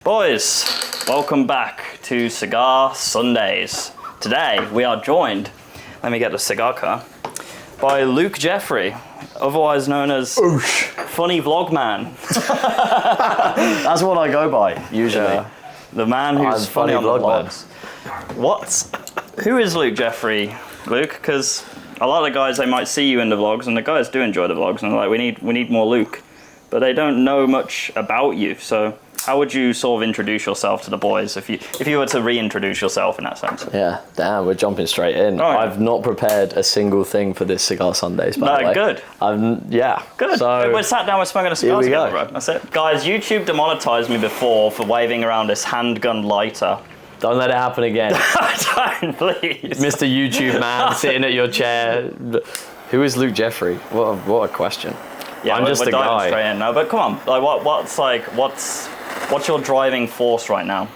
Boys, welcome back to Cigar Sundays. Today we are joined, let me get the cigar car, by Luke Jeffery, otherwise known as Oosh. Funny Vlogman. That's what I go by, usually. Yeah. The man who's funny on the Vlogman. vlogs. Who is Luke Jeffery, Luke? Because a lot of the guys, they might see you in the vlogs, and the guys do enjoy the vlogs, and they're like, we need more Luke. But they don't know much about you, so how would you sort of introduce yourself to the boys if you were to reintroduce yourself in that sense? Yeah, damn, we're jumping straight in. Oh, yeah. I've not prepared a single thing for this Cigar Sundays, by the way. Good. Yeah. Good. So, we're sat down, we're smoking a cigar here we together, go. bro. That's it. Guys, YouTube demonetized me before for waving around this handgun lighter. don't let it happen again. Don't, please. Mr. YouTube man sitting at your chair. Who is Luke Jeffery? What a question. Yeah, I'm just we're a diving guy. straight in now. But come on, like what's your driving force right now?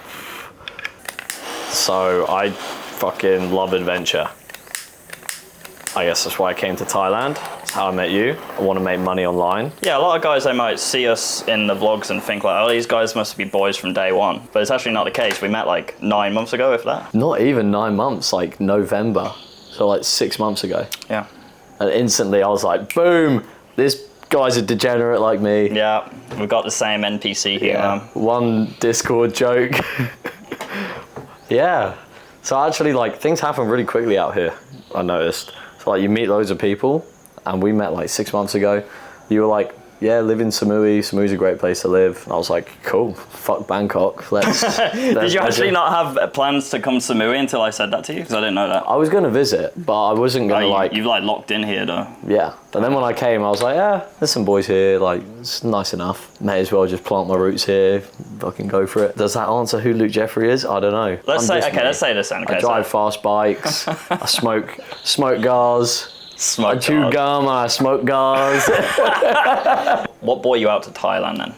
So I fucking love adventure. I guess that's why I came to Thailand. That's how I met you. I want to make money online. Yeah, a lot of guys, they might see us in the vlogs and think like, oh, these guys must be boys from day one. But it's actually not the case. We met like 9 months ago, if that. Not even 9 months, like November. So like 6 months ago. Yeah. And instantly I was like, boom, this guy's a degenerate like me. Yeah, we've got the same NPC here. Yeah. One Discord joke. Yeah. So actually, like, things happen really quickly out here, I noticed. So like, you meet loads of people, and we met like 6 months ago. You were like, yeah, live in Samui. Samui's a great place to live. And I was like, cool, fuck Bangkok. Let's Did you actually not have plans to come to Samui until I said that to you? Because I didn't know that. I was gonna visit, but I wasn't gonna You've like locked in here though. Yeah. And then when I came, I was like, yeah, there's some boys here, like, it's nice enough. May as well just plant my roots here, fucking go for it. Does that answer who Luke Jeffery is? I don't know. Let's say this then. Okay, I drive fast bikes, I smoke cigars, I chew gum, I smoke cigars. What brought you out to Thailand then?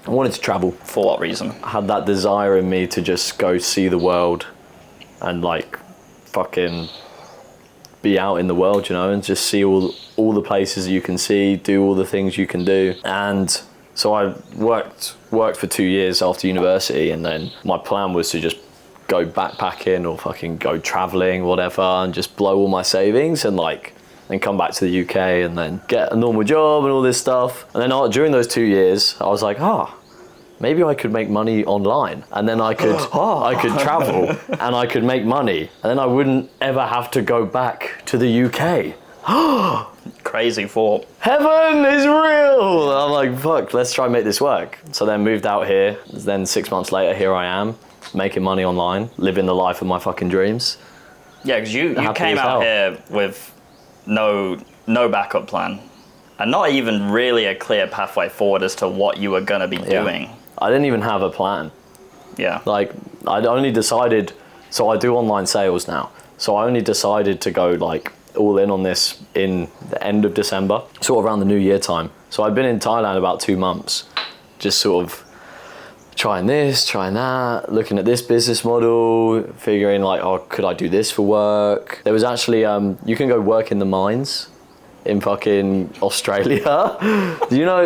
I wanted to travel. For what reason? I had that desire in me to just go see the world and like fucking be out in the world, you know, and just see all the places you can see, do all the things you can do. And so I worked for 2 years after university, and then my plan was to just go backpacking or fucking go traveling, whatever, and just blow all my savings and like then come back to the UK and then get a normal job and all this stuff. And then during those 2 years, I was like, maybe I could make money online, and then I could travel and I could make money, and then I wouldn't ever have to go back to the UK. Crazy thought. Heaven is real. I'm like, fuck, let's try and make this work. So then moved out here. Then 6 months later, here I am, making money online, living the life of my fucking dreams. Yeah, because you came out here with no backup plan, and not even really a clear pathway forward as to what you were gonna be doing. I didn't even have a plan. Yeah. Like, I'd only decided, so I do online sales now. So I only decided to go like all in on this in the end of December, sort of around the New Year time. So I've been in Thailand about 2 months, just sort of trying this, trying that, looking at this business model, figuring like, oh, could I do this for work? There was actually, you can go work in the mines in fucking Australia. You know,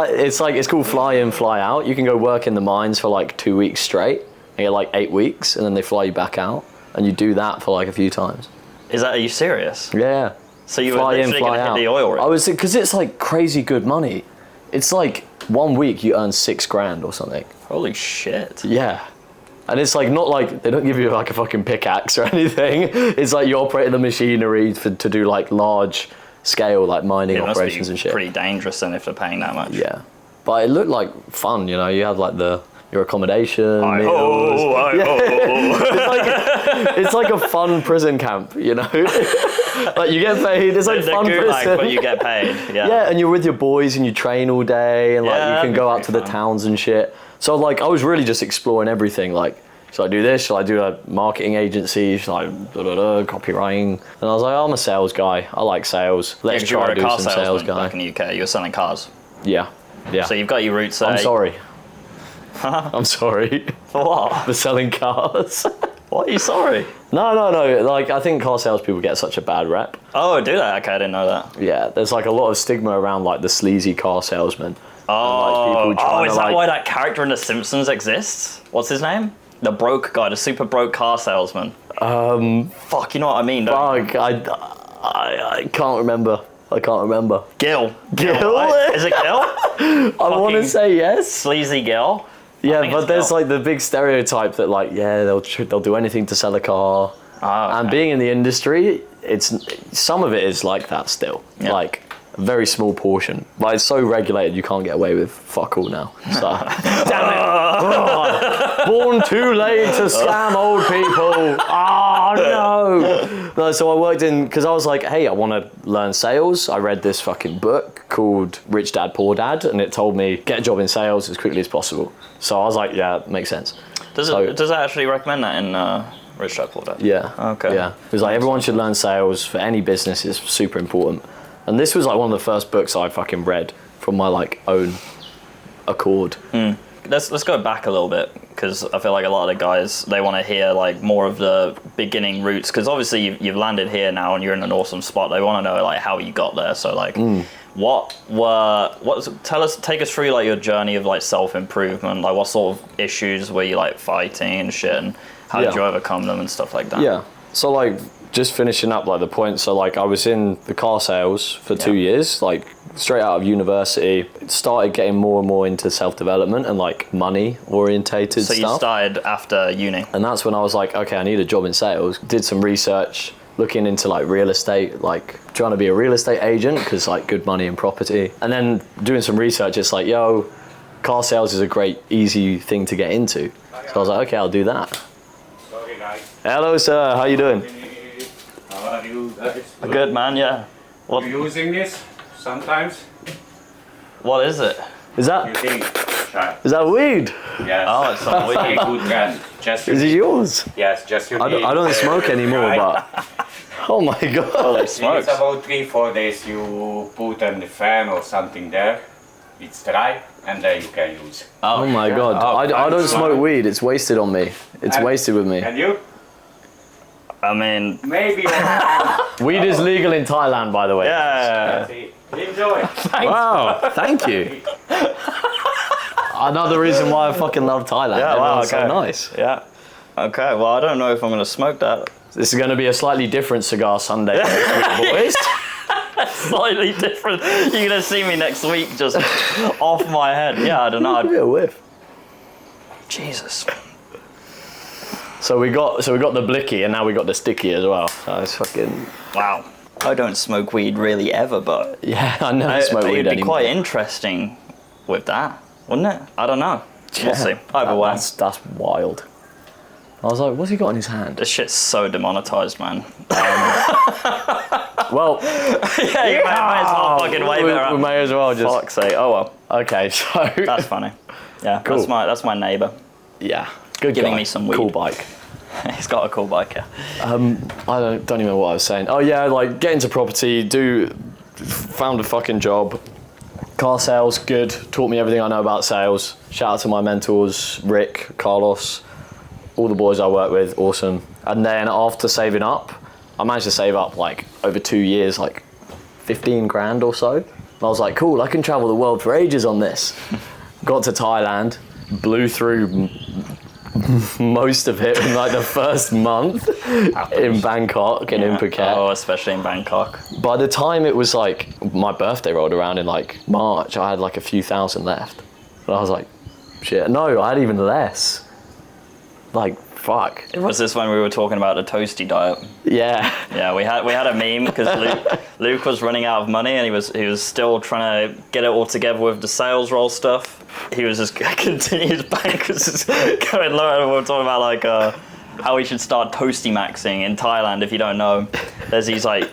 it's called fly in, fly out. You can go work in the mines for like 2 weeks straight and get like 8 weeks, and then they fly you back out, and you do that for like a few times. Are you serious? Yeah. So you were literally gonna hit the oil rig? I was, because it's like crazy good money. It's like 1 week you earn $6,000 or something. Holy shit. Yeah. And it's like, not like, they don't give you like a fucking pickaxe or anything. It's like you're operating the machinery to do like large scale like mining operations and shit. Pretty dangerous then if they're paying that much. Yeah. But it looked like fun, you know, you had like your accommodation, meals. It's like a fun prison camp, you know? Like you get paid, it's like fun prison. But you get paid, yeah. Yeah, and you're with your boys and you train all day, and like you can go out to the towns and shit. So like I was really just exploring everything, like, should I do this? Should I do a marketing agency? Should I copywriting? And I was like, I'm a sales guy. I like sales. Let's try to do some sales guy. Back in the UK, you were selling cars. Yeah. So you've got your roots there. I'm sorry. I'm sorry. For what? For selling cars. What are you sorry? No. Like, I think car salespeople get such a bad rep. Oh, do they? Okay, I didn't know that. Yeah, there's like a lot of stigma around like the sleazy car salesman. Oh, is that why that character in The Simpsons exists? What's his name? The broke guy, the super broke car salesman. Fuck, you know what I mean, don't you? I can't remember. Gil. Gil? Right? Is it Gil? I want to say yes. Sleazy Gil. Yeah, but there's like the big stereotype that like, yeah, they'll do anything to sell a car. Okay. And being in the industry, some of it is like that still. Yeah. Like a very small portion. But it's so regulated you can't get away with fuck all now. So damn it. Oh, born too late to scam old people. Oh no. So I worked because I was like, hey, I want to learn sales. I read this fucking book called Rich Dad Poor Dad, and it told me get a job in sales as quickly as possible. So I was like, yeah, makes sense. Does it actually recommend that in Rich Dad Poor Dad? Yeah. Okay. Yeah. It was like everyone should learn sales for any business. It's super important. And this was like one of the first books I fucking read from my like own accord. Let's go back a little bit, because I feel like a lot of the guys, they want to hear like more of the beginning roots, because obviously you've landed here now and you're in an awesome spot. They want to know like how you got there. So like take us through like your journey of like self-improvement. Like what sort of issues were you like fighting and shit, and how did you overcome them and stuff like that? Yeah. So like just finishing up like the point. So like I was in the car sales for 2 years, like straight out of university. Started getting more and more into self-development and like money orientated stuff. So you started after uni. And that's when I was like, okay, I need a job in sales. Did some research, looking into like real estate, like trying to be a real estate agent because like good money in property. And then doing some research, it's like, yo, car sales is a great, easy thing to get into. So I was like, okay, I'll do that. Hello, sir. How you doing? How are you guys? Good, man. Yeah. What? You using this sometimes? What is it? Is You that think? Try. weed? Yes. Oh, it's some Very weed. good brand. Just Is it yours? Yes, just you I don't smoke anymore, but oh my god. Holy It's smokes. about 3-4 days you put on the fan or something there. It's dry and then you can use. Oh my god. I don't smoke weed. It's wasted on me. It's wasted with me. And you? I mean, Maybe. Weed is legal in Thailand, by the way. yeah. Enjoy. Wow, thank you. Another reason why I fucking love Thailand. Yeah, wow, Everyone's okay. so nice. Yeah. Okay, well, I don't know if I'm going to smoke that. This is going to be a slightly different cigar Sunday next week, boys. Slightly different. You're going to see me next week just off my head. Yeah, I don't know. Give me a whiff. Jesus. So we got the blicky and now we got the sticky as well. So it's fucking Wow. I don't smoke weed really ever, but yeah. I never smoke weed it'd be anymore. quite interesting with that, wouldn't it? I don't know. We'll see. Either way. That's wild. I was like, what's he got in his hand? This shit's so demonetized, man. Well, Yeah, you might as well fucking wave it around. we may as well just. Fuck's sake. Oh well. Okay, so That's funny. Yeah, Cool. that's my neighbour. yeah, good Giving guy. me some weed. Cool bike. He's got a cool bike, yeah. I don't even know what I was saying. Oh yeah, like get into property, found a fucking job. Car sales, good. Taught me everything I know about sales. Shout out to my mentors, Rick, Carlos, all the boys I work with, awesome. And then after saving up, I managed to save up like over 2 years, like 15 grand or so. And I was like, cool, I can travel the world for ages on this. Got to Thailand, blew through most of it in like the first month in Bangkok and in Phuket. Oh, especially in Bangkok. By the time it was like my birthday rolled around in like March, I had like a few thousand left. And I was like, shit, no, I had even less. Like, fuck. Was this when we were talking about the toasty diet? Yeah. Yeah, we had a meme because Luke was running out of money and he was still trying to get it all together with the sales role stuff. He was just his bank was just going lower. We were talking about like how we should start toasty maxing in Thailand. If you don't know, there's these like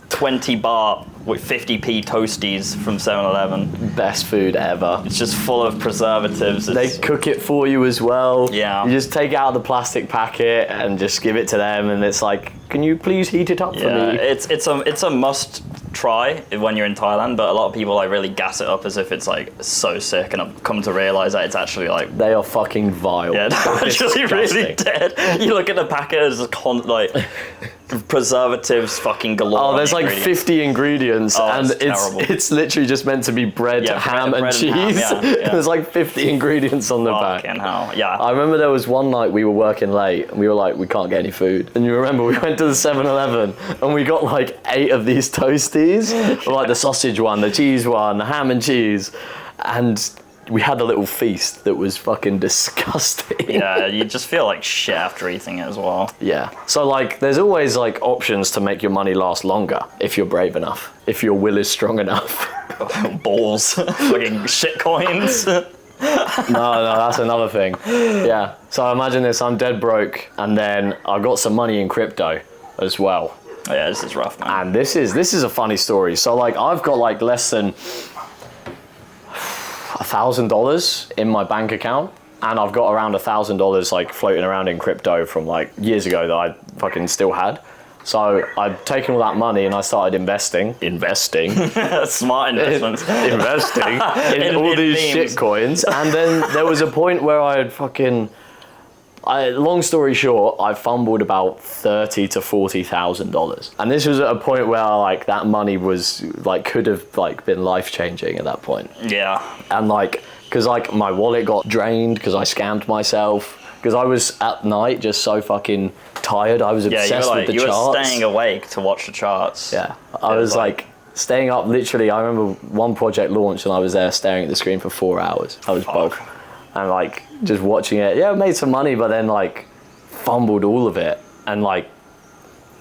20 baht with 50p toasties from 7-Eleven. Best food ever. It's just full of preservatives. They cook it for you as well. Yeah. You just take out the plastic packet and just give it to them, and it's like, can you please heat it up for me? It's a must try when you're in Thailand, but a lot of people like really gas it up as if it's like so sick, and I've come to realize that it's actually like They are fucking vile. they're actually really dead. You look at the packet, it's just preservatives fucking galore. Oh, there's like 50 ingredients, and it's literally just meant to be bread, ham, and cheese. There's like 50 ingredients on the back. Fucking hell, yeah. I remember there was one night we were working late, and we were like, we can't get any food. And you remember we went to the 7-Eleven, and we got like 8 of these toasties, like the sausage one, the cheese one, the ham and cheese, and we had a little feast that was fucking disgusting. Yeah, you just feel like shit after eating it as well. Yeah. So like, there's always like options to make your money last longer if you're brave enough, if your will is strong enough. Balls, fucking shit coins. No, that's another thing. Yeah. So imagine this: I'm dead broke, and then I got some money in crypto as well. Oh, yeah, this is rough, man. And this is a funny story. So like, I've got like less than $1,000 in my bank account, and I've got around $1,000 like floating around in crypto from like years ago that I fucking still had. So I've taken all that money and I started investing. Smart investments. Investing in all these shit coins. And then there was a point where I had long story short, I fumbled about $30,000 to $40,000, and this was at a point where like that money was like could have like been life changing at that point. Yeah. And like, because like my wallet got drained because I scammed myself, because I was at night just so fucking tired. I was obsessed with the charts. You were staying awake to watch the charts. Yeah, I was like staying up literally. I remember one project launched and I was there staring at the screen for 4 hours. I was broke. And like just watching it, I made some money, but then like fumbled all of it. And like,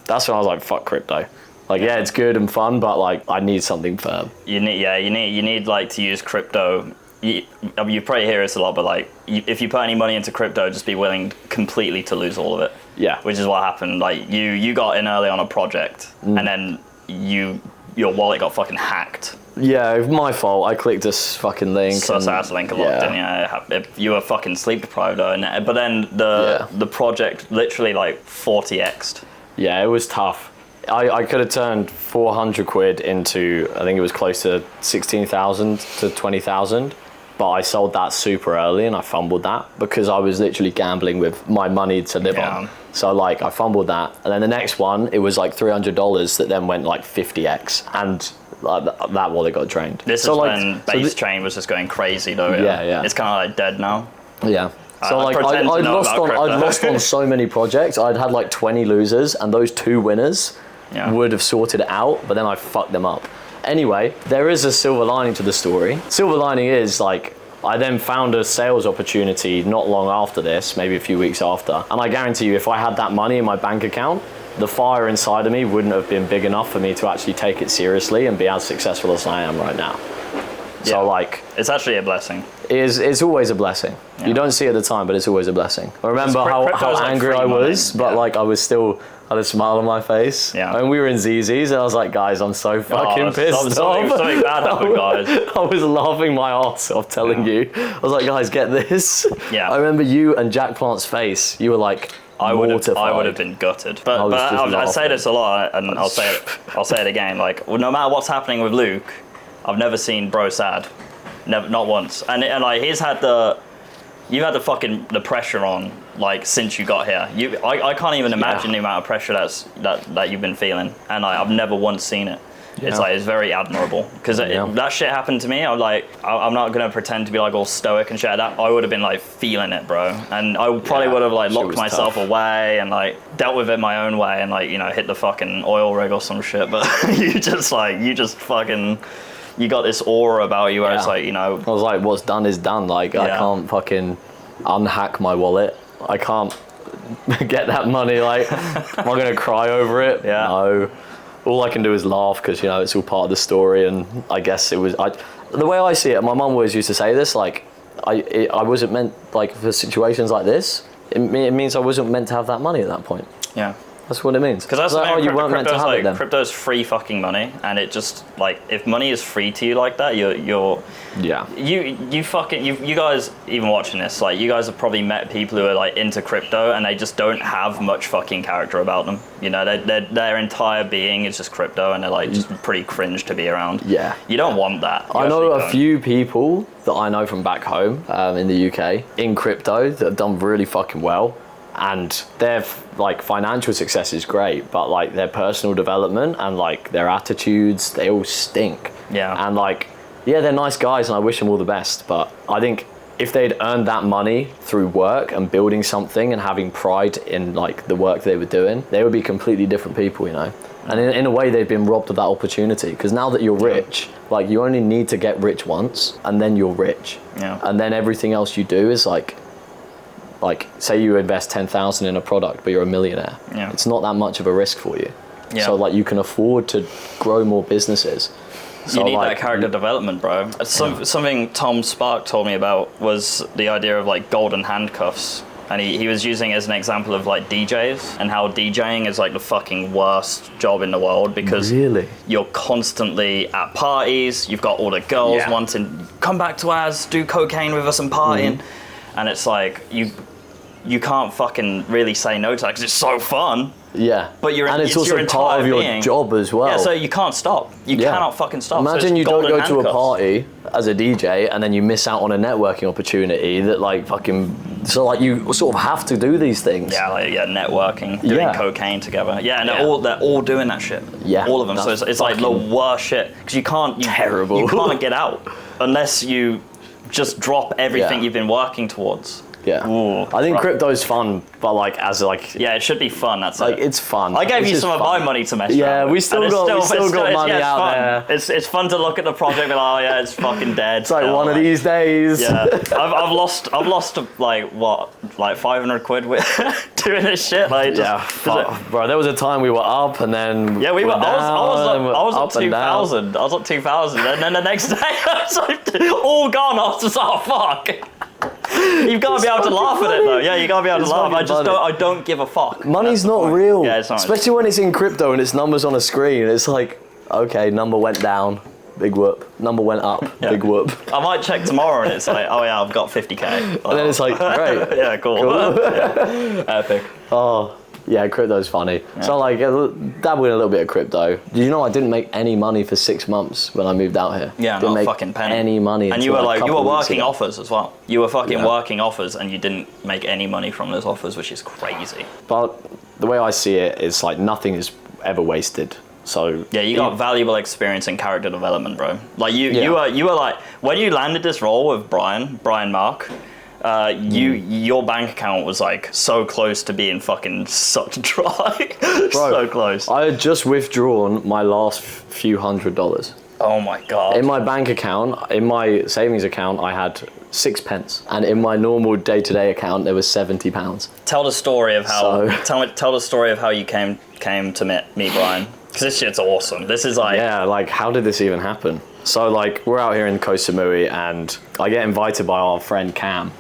that's when I was like, fuck crypto. Like, it's good and fun, but like I need something firm. You need like to use crypto. You probably hear this a lot, but like if you put any money into crypto, just be willing completely to lose all of it. Yeah. Which is what happened. Like you got in early on a project, and then your wallet got fucking hacked. Yeah, my fault. I clicked this fucking link. Sus-ass link locked in. Yeah, you were fucking sleep deprived though, but then the project literally like 40x'd. Yeah, it was tough. I could have turned 400 quid into, I think it was close to 16,000 to 20,000, but I sold that super early and I fumbled that because I was literally gambling with my money to live on. So like I fumbled that, and then the next one it was like $300 that then went like 50x, and that wallet got drained. This is when base train was just going crazy though. Yeah. It's kind of like dead now. Yeah. So like I'd lost on so many projects. I'd had like 20 losers, and those 2 winners would have sorted it out, but then I fucked them up. Anyway, there is a silver lining to the story. Silver lining is like, I then found a sales opportunity not long after this, maybe a few weeks after. And I guarantee you, if I had that money in my bank account, the fire inside of me wouldn't have been big enough for me to actually take it seriously and be as successful as I am right now. So like, it's actually a blessing. It's always a blessing. Yeah. You don't see it at the time, but it's always a blessing. I remember how angry I was, but like I was still had a smile on my face. Yeah. And we were in ZZ's, and I was like, guys, I'm so fucking pissed off. Something bad happened, guys. I was laughing my arse off telling you. I was like, guys, get this. Yeah. I remember you and Jack Plant's face. You were like, I would have been gutted. But I say this a lot, and I'll say it again. Like, no matter what's happening with Luke, I've never seen bro sad. Never, not once. And like you've had the pressure on like since you got here. I can't even imagine the amount of pressure that you've been feeling, and I've never once seen it. Yeah. It's very admirable, because that shit happened to me. I'm not gonna pretend to be like all stoic and shit like that. I would have been like feeling it, bro, and I probably would have like locked myself away and like dealt with it my own way and like hit the fucking oil rig or some shit. But you got this aura about you where it's like, I was like, what's done is done. Like, I can't fucking unhack my wallet. I can't get that money. Like, am I going to cry over it? Yeah. No. All I can do is laugh because, it's all part of the story. And I guess the way I see it, my mum always used to say this, like, I wasn't meant, like, for situations like this, it means I wasn't meant to have that money at that point. Yeah. That's what it means. Because that's like, you weren't meant to have it then. Crypto's free fucking money, and it just like if money is free to you like that, you guys even watching this, like you guys have probably met people who are like into crypto and they just don't have much fucking character about them. Their entire being is just crypto, and they're like just pretty cringe to be around. Yeah. You don't want that. I know a few people that I know from back home in the UK in crypto that have done really fucking well. and their like financial success is great, but like their personal development and like their attitudes, they all stink. Yeah. And like, yeah, they're nice guys and I wish them all the best, but I think if they'd earned that money through work and building something and having pride in like the work they were doing, they would be completely different people, you know. And in a way, they've been robbed of that opportunity, because now that you're rich, like you only need to get rich once and then you're rich. Yeah. And then everything else you do is like say you invest 10,000 in a product, but you're a millionaire. Yeah. It's not that much of a risk for you. Yeah. So like you can afford to grow more businesses. So you need like, that character development, bro. Something Tom Spark told me about was the idea of like golden handcuffs. And he was using it as an example of like DJs and how DJing is like the fucking worst job in the world, because Really? you're constantly at parties, you've got all the girls Yeah. wanting, come back to ours, do cocaine with us and partying. And it's like, you can't fucking really say no to that because it's so fun. Yeah. But you're and it's your also entire part of your being. job as well. Yeah, so you can't stop. You Yeah. cannot fucking stop. So Imagine it's you don't golden go to a handcuffs. party as a DJ and then you miss out on a networking opportunity that like fucking, so like you sort of have to do these things. Yeah, like networking, doing Yeah. cocaine together. Yeah, and Yeah. they're all doing that shit. Yeah, all of them. So that's it's like the fucking worst shit, because you can't. terrible. You can't get out unless you just drop everything Yeah. you've been working towards. Yeah. Ooh, I think rough. crypto's fun, but like as like Yeah, it should be fun. That's like it. it's fun. I gave It's you just some of fun. my money to mess Yeah, around with. we still And it's got it's money it's out fun. there. It's fun to look at the project and be like, oh yeah, it's fucking dead. It's like one of these days. Yeah, I've lost like what, like 500 quid with doing this shit. Like Yeah, just, bro. There was a time we were up and then yeah, we were. down, I was up and down. 2000. I was up 2000, and then the next day I was like, all gone. I was just like, oh fuck. You've got to be able to laugh at it though. Yeah, you got to be able to laugh. fucking I just funny. I don't give a fuck. Money's That's the not point. real. Yeah, it's not. Especially when it's in crypto and it's numbers on a screen. It's like, okay, number went down, big whoop. Number went up, Yeah. big whoop. I might check tomorrow and it's like, oh yeah, I've got 50k. And then it's like, great. yeah, cool. Yeah. Epic. Oh, yeah, crypto's funny. So like, dabbling a little bit of crypto. Did you know I didn't make any money for 6 months when I moved out here? Yeah, didn't not a make fucking penny. any money. And you until were a like, you couple were weeks working ago. offers as well. You were fucking Yeah. working offers and you didn't make any money from those offers, which is crazy. But the way I see it is like nothing is ever wasted. So Yeah, you got valuable experience in character development, bro. Like you Yeah. you were like, when you landed this role with Brian Mark, your bank account was like so close to being fucking sucked dry. So close. I had just withdrawn my last few $100. Oh my god. In my bank account, in my savings account, I had 6 pence, and in my normal day-to-day account, there was £70. Tell the story of how. So- Tell the story of how you came to meet Brian. Because this shit's awesome. This is like. Yeah, like how did this even happen? So like we're out here in Koh Samui, and I get invited by our friend Cam,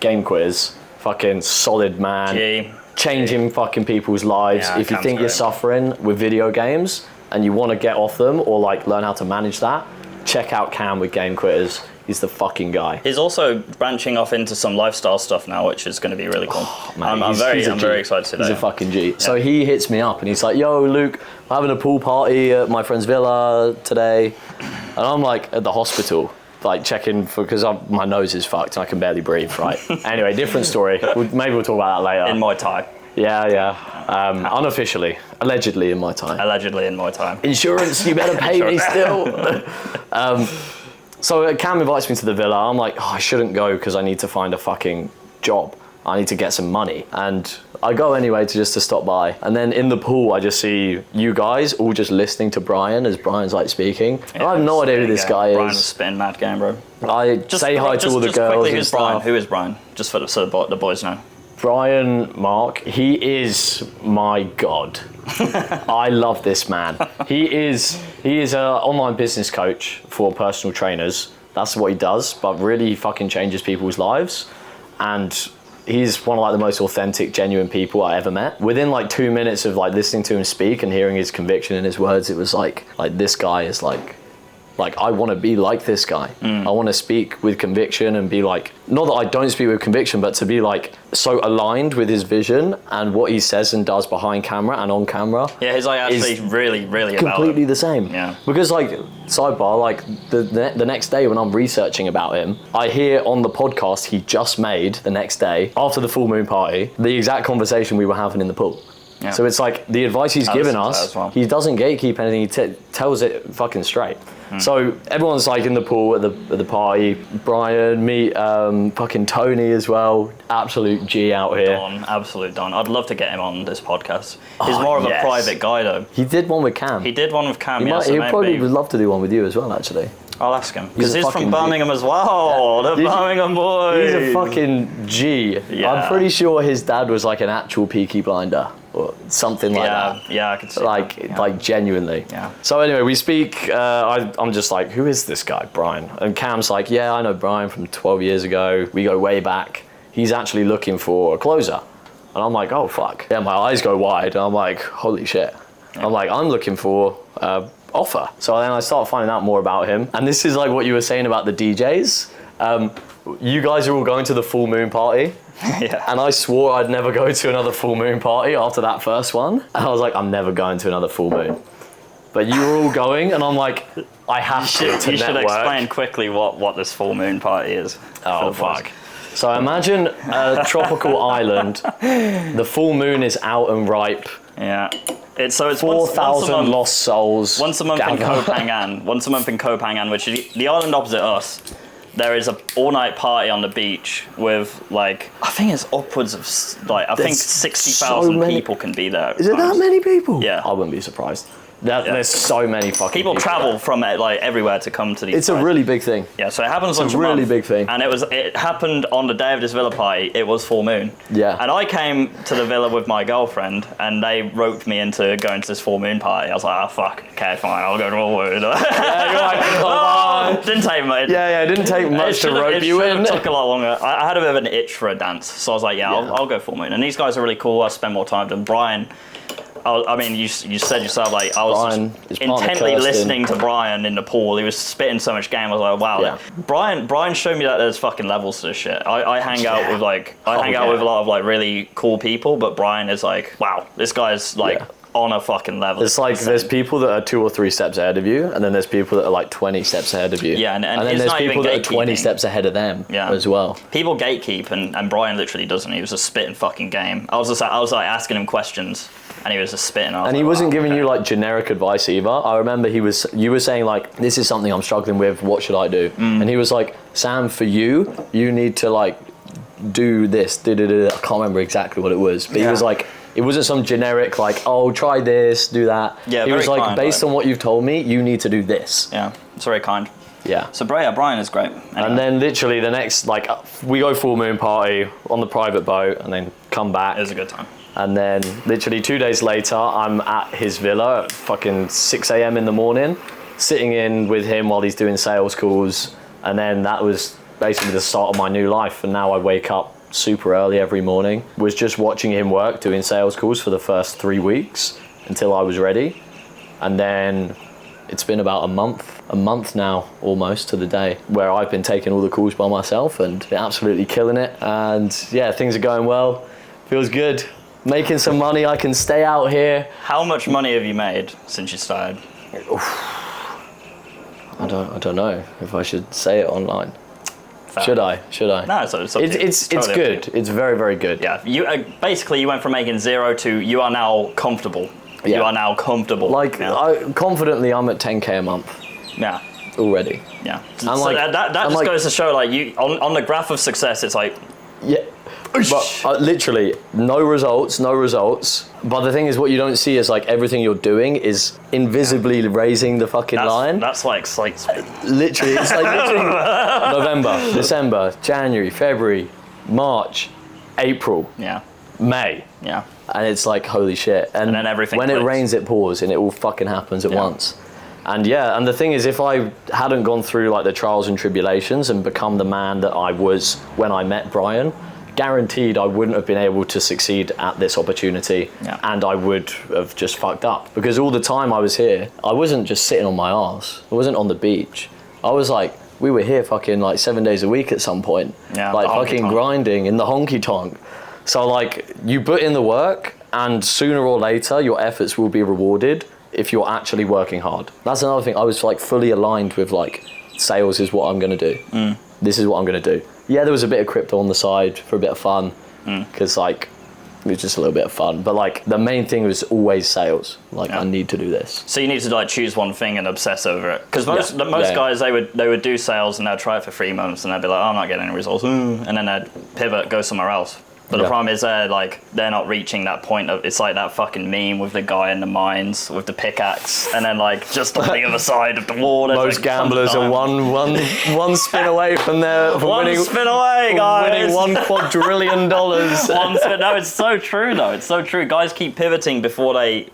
game quiz, fucking solid man, Gee. changing fucking people's lives. Yeah, If you Cam's think you're great. suffering with video games and you want to get off them or like learn how to manage that, check out Cam with Game Quitters. He's the fucking guy. He's also branching off into some lifestyle stuff now, which is going to be really cool. Man, I'm he's a G. very excited to He's that. a fucking G. So he hits me up and he's like, yo, Luke, we're having a pool party at my friend's villa today. And I'm like at the hospital, like checking because my nose is fucked and I can barely breathe, right? Anyway, different story. Maybe we'll talk about that later. In Muay Thai. Yeah. Unofficially, allegedly in my time. Allegedly in Muay Thai. Insurance, you better pay me still. So Cam invites me to the villa. I'm like, I shouldn't go because I need to find a fucking job. I need to get some money. And I go anyway to stop by. And then in the pool, I just see you guys all just listening to Brian as Brian's like speaking. And I have no idea who this guy Brian was is. spitting mad game, bro. I say hi to all the girls quickly, and who's Brian? stuff. Who is Brian? Just so the boys know. Brian Mark, he is my god. I love this man. He is an online business coach for personal trainers. That's what he does, but really he fucking changes people's lives. And he's one of like the most authentic, genuine people I ever met. Within like 2 minutes of like listening to him speak and hearing his conviction in his words, it was like this guy is like Like, I want to be like this guy. I want to speak with conviction and be like, not that I don't speak with conviction, but to be like so aligned with his vision and what he says and does behind camera and on camera. Yeah, his like actually really, really completely about the same. Yeah. Because like, sidebar, like the next day when I'm researching about him, I hear on the podcast he just made the next day after the full moon party, the exact conversation we were having in the pool. Yeah. So it's like the advice he's given us, he doesn't gatekeep anything, he tells it fucking straight. So everyone's like in the pool at the party. Brian, me, fucking Tony as well. Absolute G out here. Don, absolute Don. I'd love to get him on this podcast. He's more of a private guy though. He did one with Cam. He did one with Cam. He probably would love to do one with you as well, actually. I'll ask him because he's from Birmingham as well. The Birmingham boys. He's a fucking G. Yeah. I'm pretty sure his dad was like an actual Peaky Blinder. Or something like that. Yeah, I could see like, that. Yeah. Like genuinely. Yeah. So anyway, we speak, I'm just like, who is this guy, Brian? And Cam's like, yeah, I know Brian from 12 years ago. We go way back. He's actually looking for a closer. And I'm like, oh, fuck. Yeah, my eyes go wide. And I'm like, holy shit. Yeah. I'm like, I'm looking for offer. So then I start finding out more about him. And this is like what you were saying about the DJs. You guys are all going to the full moon party. Yeah. And I swore I'd never go to another full moon party after that first one. And I was like, I'm never going to another full moon. But you were all going, and I'm like, I have to You should network. explain quickly what this full moon party is. Oh, fuck. So imagine a tropical island. The full moon is out and ripe. Yeah. It's 4,000 lost souls. Once a month in Koh Phangan. Once a month in Koh Phangan, which is the island opposite us. There is a all-night party on the beach with like, I think it's upwards of like, I think 60,000 people can be there. Is it that many people? Yeah. I wouldn't be surprised. There's so many fucking people. People travel from like everywhere to come to these. It's a really big thing. Yeah, so it happens once a month. It's a really big thing. And it happened on the day of this villa party. It was full moon. Yeah. And I came to the villa with my girlfriend, and they roped me into going to this full moon party. I was like, oh fuck, okay, fine, I'll go to full moon. Yeah, you're like, oh, didn't take much. Yeah, it didn't take much to rope you in. It took a lot longer. I had a bit of an itch for a dance, so I was like, I'll go full moon. And these guys are really cool. I spend more time than Brian. I mean, you said yourself, like, I was just intently listening to Brian in the pool. He was spitting so much game. I was like, wow. Yeah. Brian showed me that there's fucking levels to this shit. I hang out with like, hang out with a lot of like really cool people, but Brian is like, wow, this guy's like on a fucking level. It's like there's people that are 2 or 3 steps ahead of you, and then there's people that are like 20 steps ahead of you. Yeah, and then there's people that are 20 steps ahead of them as well. People gatekeep, and Brian literally doesn't. He was just spitting fucking game. I was like asking him questions, and he was just spitting. And he wasn't giving you like generic advice either. I remember you were saying like, this is something I'm struggling with, what should I do? And he was like, Sam, for you need to like do this, I can't remember exactly what it was, but he was like, it wasn't some generic like, oh, try this, do that. Yeah, he was like, kind, based on what you've told me, you need to do this. Yeah, it's very kind. Yeah. So Brian is great. Anyway. And then literally the next, like, we go full moon party on the private boat and then come back. It was a good time. And then literally 2 days later, I'm at his villa at fucking 6 a.m. in the morning, sitting in with him while he's doing sales calls. And then that was basically the start of my new life. And now I wake up super early every morning. Was just watching him work, doing sales calls for the first 3 weeks until I was ready. And then it's been about a month now almost to the day, where I've been taking all the calls by myself and absolutely killing it. And yeah, things are going well. Feels good. Making some money. I can stay out here. How much money have you made since you started? I don't know if I should say it online. Should I? No, it's totally good. It's very, very good. Yeah, you basically you went from making 0 to you are now comfortable. Yeah. You are now comfortable. Like confidently, I'm at 10k a month. Yeah. Already. Yeah. And so like, that just like, goes to show, like, you on the graph of success, it's like. Yeah. But literally, no results. But the thing is, what you don't see is like everything you're doing is invisibly raising the fucking line. That's like literally, it's like literally November, December, January, February, March, April, May. Yeah. And it's like, holy shit. And then everything when clicks. it rains, it pours, and it all fucking happens at once. And and the thing is, if I hadn't gone through like the trials and tribulations and become the man that I was when I met Brian, guaranteed I wouldn't have been able to succeed at this opportunity, and I would have just fucked up. Because all the time I was here, I wasn't just sitting on my arse. I wasn't on the beach. I was like, we were here fucking like 7 days a week at some point. Like fucking grinding in the honky tonk. So like, you put in the work, and sooner or later your efforts will be rewarded if you're actually working hard. That's another thing. I was like fully aligned with like, sales is what I'm gonna do. This is what I'm gonna do. Yeah, there was a bit of crypto on the side for a bit of fun, because like, it was just a little bit of fun. But like, the main thing was always sales. Like, I need to do this. So you need to like choose one thing and obsess over it. Because most guys, they would do sales and they'd try it for 3 months and they'd be like, oh, I'm not getting any results. And then they'd pivot, go somewhere else. But the problem is they're not reaching that point of, it's like that fucking meme with the guy in the mines with the pickaxe and then like just on the other side of the wall. Most like gamblers are one spin away from winning. Spin away, guys. Winning $1 quadrillion. One spin. No, it's so true though. It's so true. Guys keep pivoting before they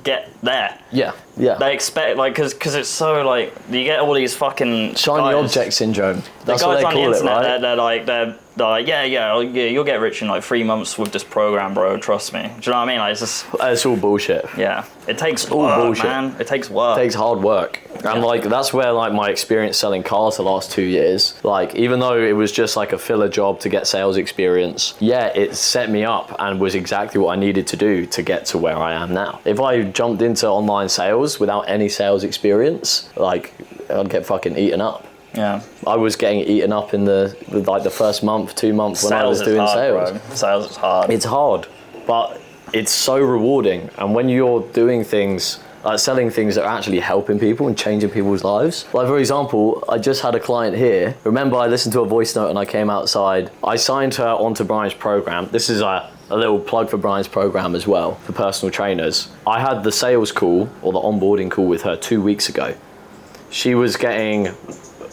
get there. Yeah. They expect like because it's so like you get all these fucking shiny object syndrome. That's what they call it, right? They're like, yeah, you'll get rich in like 3 months with this program, bro. Trust me. Do you know what I mean? Like, it's all bullshit. Yeah, it takes all work, bullshit, man. It takes work. It takes hard work, and like that's where like my experience selling cars the last 2 years. Like, even though it was just like a filler job to get sales experience, it set me up and was exactly what I needed to do to get to where I am now. If I jumped into online sales without any sales experience, like I'd get fucking eaten up. Yeah, I was getting eaten up in the first month, 2 months when I was doing sales. Bro. Sales is hard. It's hard, but it's so rewarding. And when you're doing things, like selling things that are actually helping people and changing people's lives. Like, for example, I just had a client here. Remember, I listened to a voice note and I came outside. I signed her onto Brian's program. This is a little plug for Brian's program as well, for personal trainers. I had the sales call, or the onboarding call with her 2 weeks ago. She was getting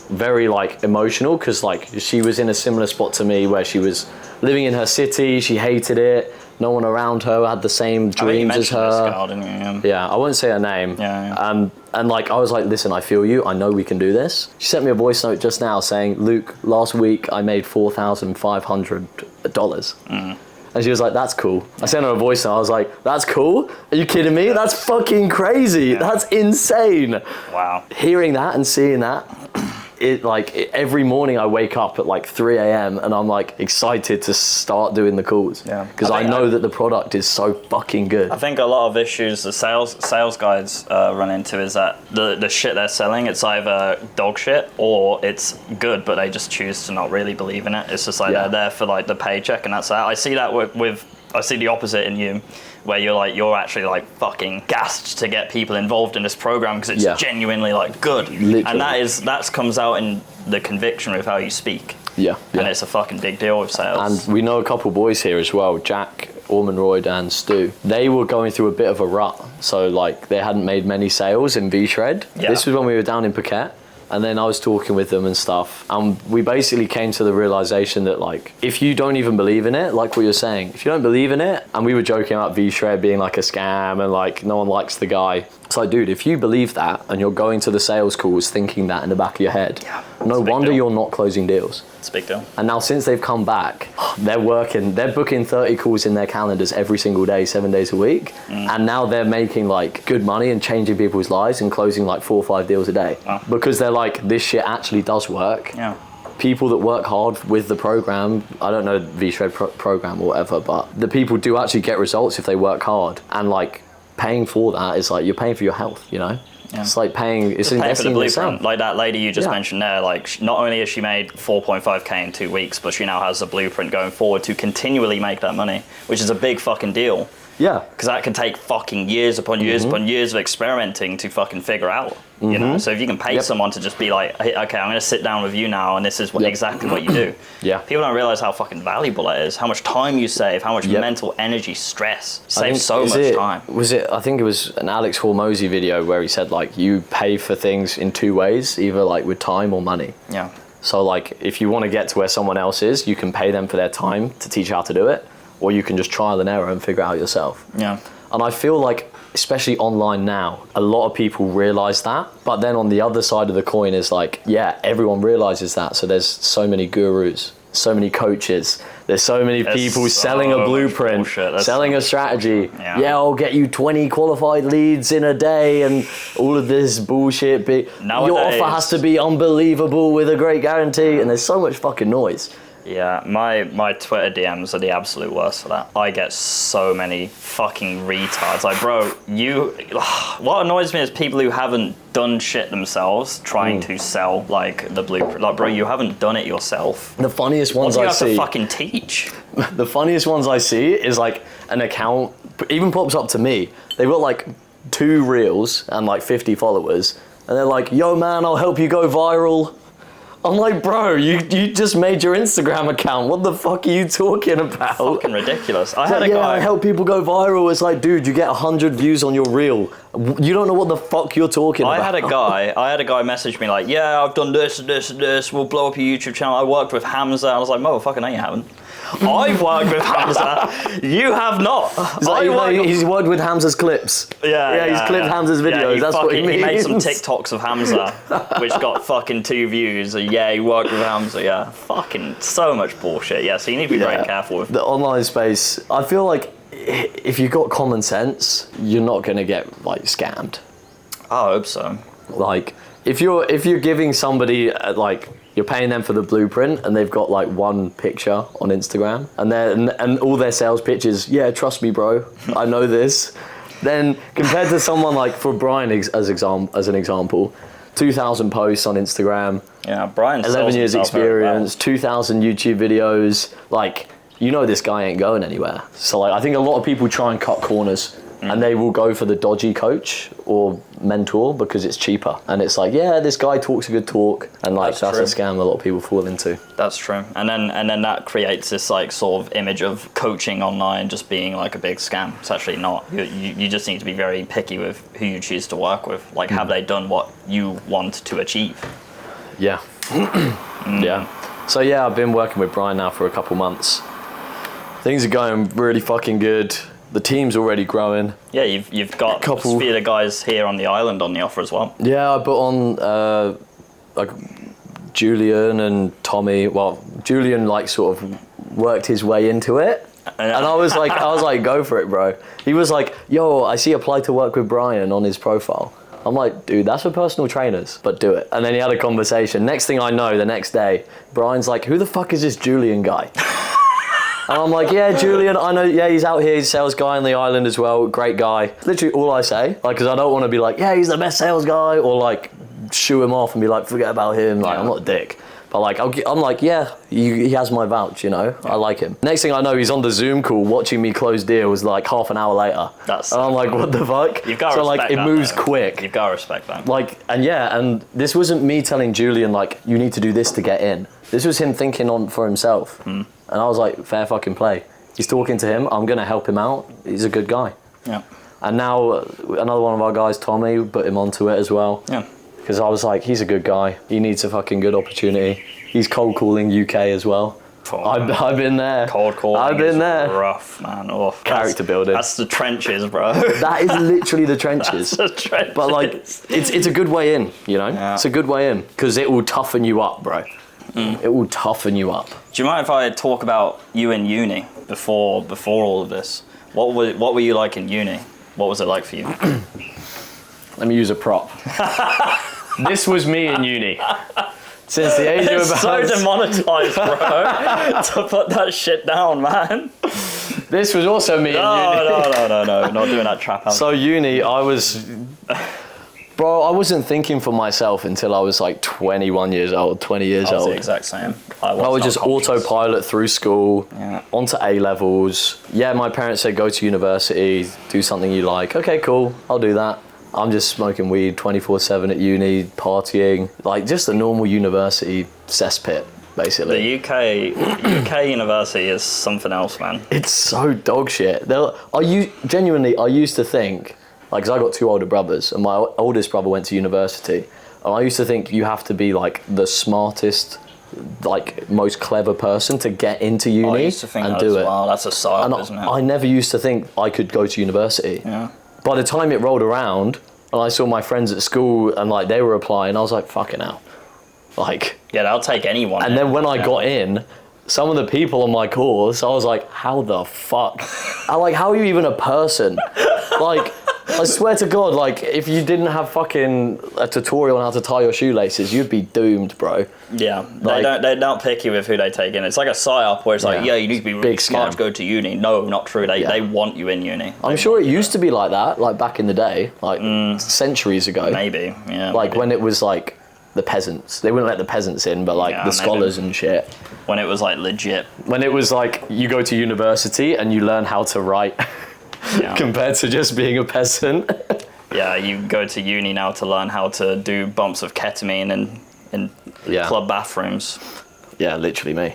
very like emotional because like she was in a similar spot to me where she was living in her city, she hated it, no one around her had the same dreams as her. Cigar, didn't you? Yeah, I won't say her name. And like I was like, listen, I feel you, I know we can do this. She sent me a voice note just now saying, Luke, last week I made $4,500. And she was like, that's cool. I sent her a voice note, I was like, that's cool? Are you kidding me? That's fucking crazy. That's insane. Wow. Hearing that and seeing that, every morning I wake up at like 3 a.m. and I'm like excited to start doing the calls. Yeah. Because I know that the product is so fucking good. I think a lot of issues the sales guys run into is that the shit they're selling, it's either dog shit or it's good, but they just choose to not really believe in it. It's just like they're there for like the paycheck and that's that. I see that I see the opposite in you, where you're actually like fucking gassed to get people involved in this program because it's genuinely like good. Literally. And that comes out in the conviction with how you speak. And it's a fucking big deal with sales. And we know a couple boys here as well, Jack, Ormonroyd and Stu. They were going through a bit of a rut, so like they hadn't made many sales in V-Shred. This was when we were down in Phuket. And then I was talking with them and stuff. And we basically came to the realization that like, if you don't even believe in it, like what you're saying, if you don't believe in it, and we were joking about V-Shred being like a scam and like no one likes the guy. It's like, dude, if you believe that and you're going to the sales calls thinking that in the back of your head, no wonder you're not closing deals. It's a big deal. And now since they've come back, they're booking 30 calls in their calendars every single day, 7 days a week. And now they're making like good money and changing people's lives and closing like 4 or 5 deals a day. Because they're like, this shit actually does work. People that work hard with the program, I don't know V-Shred program or whatever, but the people do actually get results if they work hard. And like paying for that is like, you're paying for your health, you know? It's like it's investing in yourself. Like that lady you just mentioned there, like not only has she made 4.5k in 2 weeks, but she now has a blueprint going forward to continually make that money, which is a big fucking deal. Because that can take fucking years upon years upon years of experimenting to fucking figure out, you know? So if you can pay someone to just be like, hey, okay, I'm going to sit down with you now and this is exactly what you do. People don't realize how fucking valuable that is, how much time you save, how much mental energy, stress, saves so much time. I think it was an Alex Hormozy video where he said like, you pay for things in 2 ways, either like with time or money. So like, if you want to get to where someone else is, you can pay them for their time to teach you how to do it. Or you can just trial and error and figure it out yourself. And I feel like, especially online now, a lot of people realize that. But then on the other side of the coin is like, everyone realizes that. So there's so many gurus so many coaches. There's so many people selling a blueprint, selling a strategy. Yeah, I'll get you 20 qualified leads in a day and all of this bullshit. Your offer has to be unbelievable with a great guarantee. And there's so much fucking noise. Yeah, my Twitter DMs are the absolute worst for that. I get so many fucking retards. Like, bro, what annoys me is people who haven't done shit themselves trying to sell, like, the blueprint. Like, bro, you haven't done it yourself. The funniest ones I see... What do you have to fucking teach? The funniest ones I see is, like, an account, even pops up to me. They've got, like, 2 reels and, like, 50 followers. And they're like, yo, man, I'll help you go viral. I'm like, bro, you just made your Instagram account. What the fuck are you talking about? Fucking ridiculous. I had a guy... I help people go viral. It's like, dude, you get 100 views on your reel. You don't know what the fuck you're talking about. I had a guy message me like, yeah, I've done this and this and this. We'll blow up your YouTube channel. I worked with Hamza. I was like, motherfucker, no, you haven't. I've worked with Hamza. You have not. He's worked with Hamza's clips. Yeah, he's clipped Hamza's videos. That's what he means. He made some TikToks of Hamza, which got fucking 2 views. Yeah, he worked with Hamza. Yeah, fucking so much bullshit. Yeah, so you need to be very careful with the online space. I feel like if you've got common sense, you're not gonna get like scammed. I hope so. Like if you're giving somebody like. You're paying them for the blueprint and they've got like 1 picture on Instagram and all their sales pitches, yeah, trust me, bro, I know this. Then compared to someone like, for Brian as an example, 2,000 posts on Instagram, Brian 11 years experience, 2,000 YouTube videos, like, you know this guy ain't going anywhere. So like, I think a lot of people try and cut corners. And they will go for the dodgy coach or mentor because it's cheaper. And it's like, yeah, this guy talks a good talk. And like, that's a scam a lot of people fall into. That's true. And then that creates this like sort of image of coaching online just being like a big scam. It's actually not. You just need to be very picky with who you choose to work with. Like, have they done what you want to achieve? Yeah. Yeah. So yeah, I've been working with Brian now for a couple months. Things are going really fucking good. The team's already growing. Yeah, you've got a sphere of guys here on the island on the offer as well. Yeah, I put on like Julian and Tommy. Well, Julian like sort of worked his way into it, and I was like, go for it, bro. He was like, yo, I see apply to work with Brian on his profile. I'm like, dude, that's for personal trainers, but do it. And then he had a conversation. Next thing I know, the next day, Brian's like, who the fuck is this Julian guy? And I'm like, yeah, Julian, I know, yeah, he's out here, he's a sales guy on the island as well, great guy. Literally all I say, like, because I don't want to be like, yeah, he's the best sales guy, or like, shoo him off and be like, forget about him, like, I'm not a dick. But like, I'm like, yeah, he has my vouch, you know, I like him. Next thing I know, he's on the Zoom call watching me close deals like half an hour later. And I'm like, what the fuck? You've got to respect that. So like, it moves quick. You've got to respect that. Like, and this wasn't me telling Julian, like, you need to do this to get in. This was him thinking for himself. And I was like, fair fucking play. He's talking to him. I'm going to help him out. He's a good guy. Yeah. And now another one of our guys, Tommy, put him onto it as well. Yeah. Because I was like, he's a good guy. He needs a fucking good opportunity. He's cold calling UK as well. I've been there. Cold calling. I've been there. Rough, man. Oh, character building. That's the trenches, bro. That is literally the trenches. That's the trenches. But like, it's a good way in, you know? Yeah. It's a good way in. Because it will toughen you up, bro. It will toughen you up. Do you mind if I talk about you in uni before all of this? What were you like in uni? What was it like for you? Let me use a prop. This was me in uni. Since the age of about... so demonetized, bro. To put that shit down, man. This was also me in uni. No. Not doing that trap house. So uni, I was... Bro, I wasn't thinking for myself until I was like 21 years old, 20 years old. I was the exact same. I would just autopilot through school, onto A-levels. Yeah, my parents said go to university, do something you like. Okay, cool, I'll do that. I'm just smoking weed 24/7 at uni, partying, like just a normal university cesspit, basically. The UK university is something else, man. It's so dog shit. I used to think, like, because I got 2 older brothers, and my oldest brother went to university, and I used to think you have to be like the smartest, like most clever person to get into uni I used to think and that do as it. Well. That's a psyop, isn't it? I never used to think I could go to university. Yeah. By the time it rolled around, and I saw my friends at school, and like they were applying, I was like, fucking hell. Like, yeah, they'll take anyone. And then when I got in, some of the people on my course, I was like, how the fuck? How are you even a person? Like, I swear to God, like, if you didn't have fucking a tutorial on how to tie your shoelaces, you'd be doomed, bro. Yeah, Like, they don't pick you with who they take in. It's like a psyop where it's like, yeah, you need to be really Big smart scam. to go to uni. No, not true. They want you in uni. I'm sure it used to be like that, like back in the day, like centuries ago. Maybe, yeah. Like maybe. when it was like the peasants. They wouldn't let the peasants in, but like Yeah, the scholars maybe. and shit. When it was like legit. When it was like you go to university and you learn how to write Yeah. compared to just being a peasant. Yeah, you go to uni now to learn how to do bumps of ketamine in Yeah. club bathrooms. Yeah, literally me.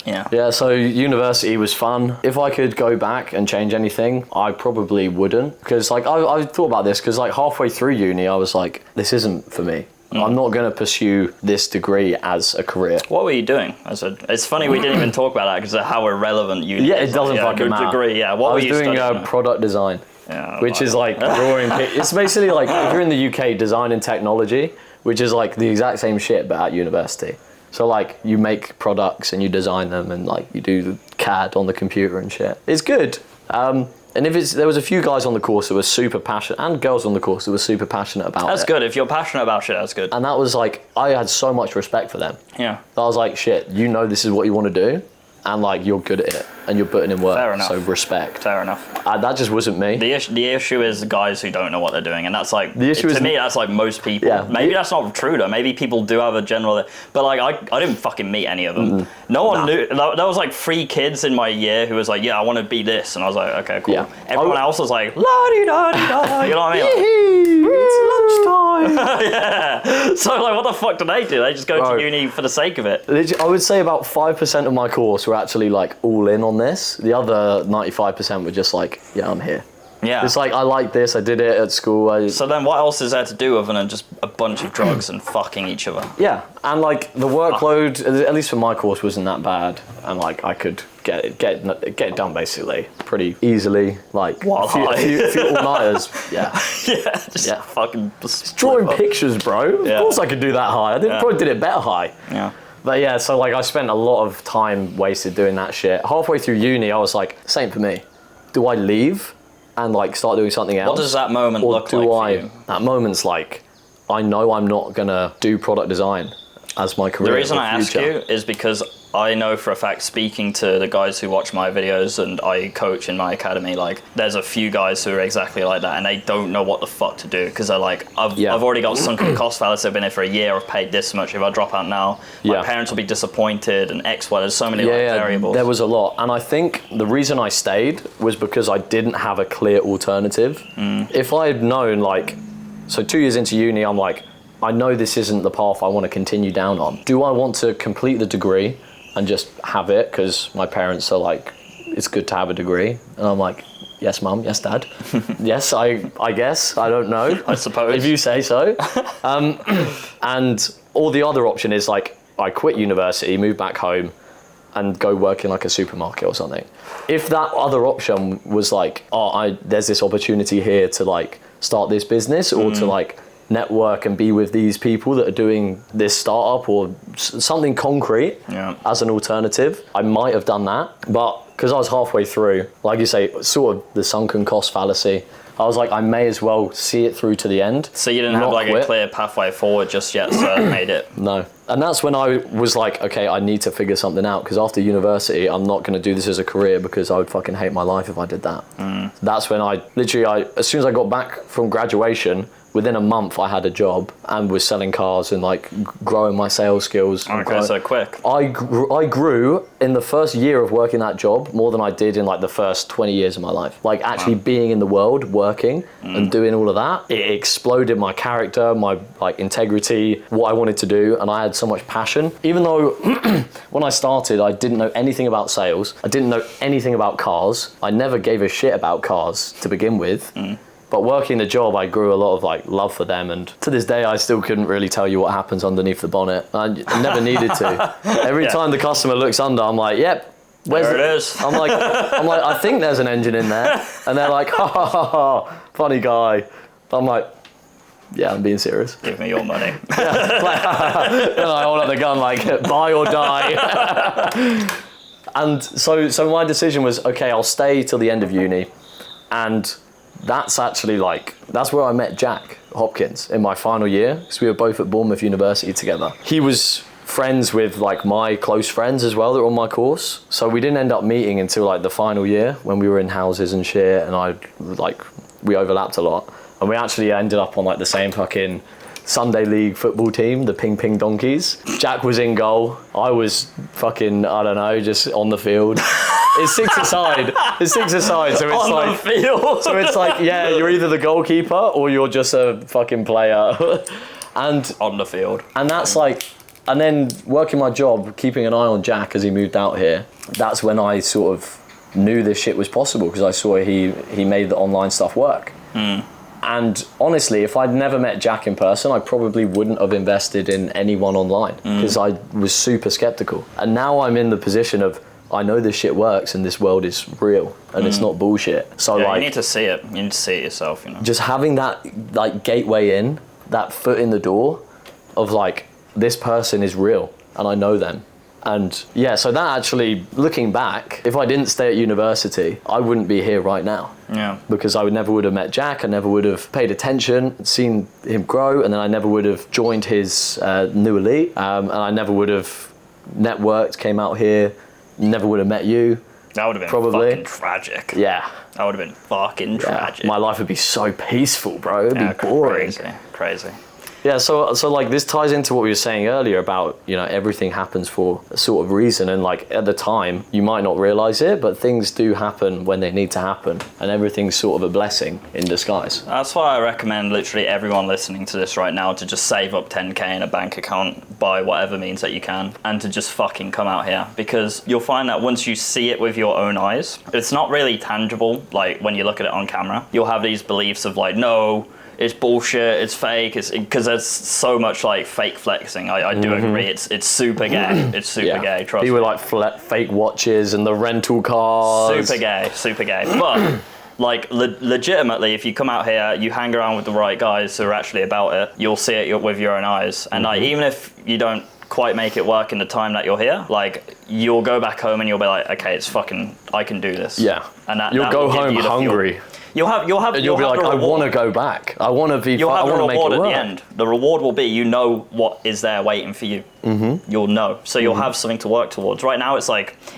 Yeah. Yeah, so university was fun. If I could go back and change anything, I probably wouldn't. Because like I thought about this, because like halfway through uni, I was like, this isn't for me. I'm not going to pursue this degree as a career. What were you doing? It's funny we didn't even talk about that because of how irrelevant uni Yeah, is. it doesn't fucking good matter. degree, yeah. What I were was you doing studying? product design, Yeah, which is like drawing. It's basically like if you're in the UK, design and technology, which is like the exact same shit but at university. So like you make products and you design them and like you do the CAD on the computer and shit. It's good. And there was a few guys on the course that were super passionate, and girls on the course that were super passionate about That's it. good. If you're passionate about shit, that's good. And that was like, I had so much respect for them. Yeah. I was like, shit, you know this is what you want to do, and like you're good at it, and you're putting in work. Fair enough. So respect. Fair enough. That just wasn't me. The issue is the guys who don't know what they're doing, and that's like The issue to is- me that's like most people. Yeah. Maybe that's not true though. Maybe people do have a general, but like I didn't fucking meet any of them. No one knew. There was like 3 kids in my year who was like, yeah, I want to be this, and I was like, okay, cool. Yeah. Everyone else was like, la di da di da. You know what I mean? Like, It's lunchtime. yeah. So like, what the fuck do they do? They just go Bro. to uni for the sake of it. I would say about 5% of my course were actually like all in on this. The other 95% were just like, yeah, I'm here. Yeah. It's like, I like this, I did it at school. So then what else is there to do other than just a bunch of drugs and fucking each other? Yeah, and like the workload, at least for my course, wasn't that bad. And like I could get it done basically pretty easily. Like While high. a few all-nighters. Yeah. Yeah, just Yeah. fucking Drawing pictures, bro. Yeah. Of course I could do that high. Probably did it better high. Yeah. But yeah, so like I spent a lot of time wasted doing that shit. Halfway through uni, I was like, same for me. Do I leave and like start doing something else? What does that moment or look do like for you? That moment's like, I know I'm not gonna do product design as my career. The reason or I ask future. you is because I know for a fact, speaking to the guys who watch my videos and I coach in my academy, like there's a few guys who are exactly like that and they don't know what the fuck to do because they're like, I've already got sunken cost fallacy, I've been here for a year, I've paid this much, if I drop out now, my parents will be disappointed and X, Y, there's so many variables. There was a lot. And I think the reason I stayed was because I didn't have a clear alternative. If I had known like, so 2 years into uni, I'm like, I know this isn't the path I want to continue down on. Do I want to complete the degree and just have it? Because my parents are like, it's good to have a degree. And I'm like, yes, mum, yes, dad. Yes, I guess, I don't know. I suppose. If you say so. And or the other option is like, I quit university, move back home and go work in like a supermarket or something. If that other option was like, there's this opportunity here to like start this business or to like network and be with these people that are doing this startup or something concrete as an alternative, I might have done that. But because I was halfway through, like you say, sort of the sunken cost fallacy, I was like, I may as well see it through to the end. So you didn't have like a clear pathway forward just yet, so that made it. No. And that's when I was like, okay, I need to figure something out because after university, I'm not going to do this as a career because I would fucking hate my life if I did that. That's when I as soon as I got back from graduation, within a month I had a job and was selling cars and like growing my sales skills. Okay, so quick. I grew in the first year of working that job more than I did in like the first 20 years of my life. Like actually being in the world, working and doing all of that, it exploded my character, my like integrity, what I wanted to do, and I had so much passion. Even though when I started, I didn't know anything about sales, I didn't know anything about cars, I never gave a shit about cars to begin with. But working the job, I grew a lot of like love for them, and to this day, I still couldn't really tell you what happens underneath the bonnet. I never needed to. Every time the customer looks under, I'm like, "Yep, there it is." I'm like, I think there's an engine in there, and they're like, "Ha ha ha ha, funny guy." I'm like, Yeah, I'm being serious. Give me your money. I hold up the gun like, buy or die. And so my decision was, okay, I'll stay till the end of uni. And that's actually that's where I met Jack Hopkins in my final year, because we were both at Bournemouth University together. He was friends with my close friends as well that were on my course. So we didn't end up meeting until the final year when we were in houses and shit, and we overlapped a lot. And we actually ended up on the same fucking Sunday League football team, the Ping Ping Donkeys. Jack was in goal. I was fucking, I don't know, just on the field. It's six aside. So it's on the field. So it's yeah, you're either the goalkeeper or you're just a fucking player. And on the field. And that's and then working my job, keeping an eye on Jack as he moved out here, that's when I sort of knew this shit was possible, because I saw he made the online stuff work. And honestly, if I'd never met Jack in person, I probably wouldn't have invested in anyone online, because I was super skeptical. And now I'm in the position of, I know this shit works and this world is real and it's not bullshit. So you need to see it. You need to see it yourself, Just having that gateway in, that foot in the door of this person is real and I know them. And yeah, so that actually, looking back, if I didn't stay at university, I wouldn't be here right now. Yeah. Because I never would have met Jack, I never would have paid attention, seen him grow, and then I never would have joined his new elite, and I never would have networked, came out here, never would have met you. That would have been probably fucking tragic. Yeah. That would have been fucking tragic. My life would be so peaceful, bro. It'd be boring. Crazy. Yeah, so this ties into what we were saying earlier about, everything happens for a sort of reason, and at the time you might not realize it, but things do happen when they need to happen, and everything's sort of a blessing in disguise. That's why I recommend literally everyone listening to this right now to just save up 10k in a bank account by whatever means that you can, and to just fucking come out here, because you'll find that once you see it with your own eyes, it's not really tangible when you look at it on camera. You'll have these beliefs of no, it's bullshit, it's fake, because there's so much fake flexing. I do agree, it's super gay. It's super gay, trust me. People fake watches and the rental cars. Super gay. But legitimately, if you come out here, you hang around with the right guys who are actually about it, you'll see it with your own eyes. And even if you don't quite make it work in the time that you're here, you'll go back home and you'll be okay, it's fucking, I can do this. Yeah. And you'll go home hungry. You'll be I want to go back. I want to be. You'll have a reward at the end. end. The reward will be, what is there waiting for you. You'll know. So you'll have something to work towards. Right now, it's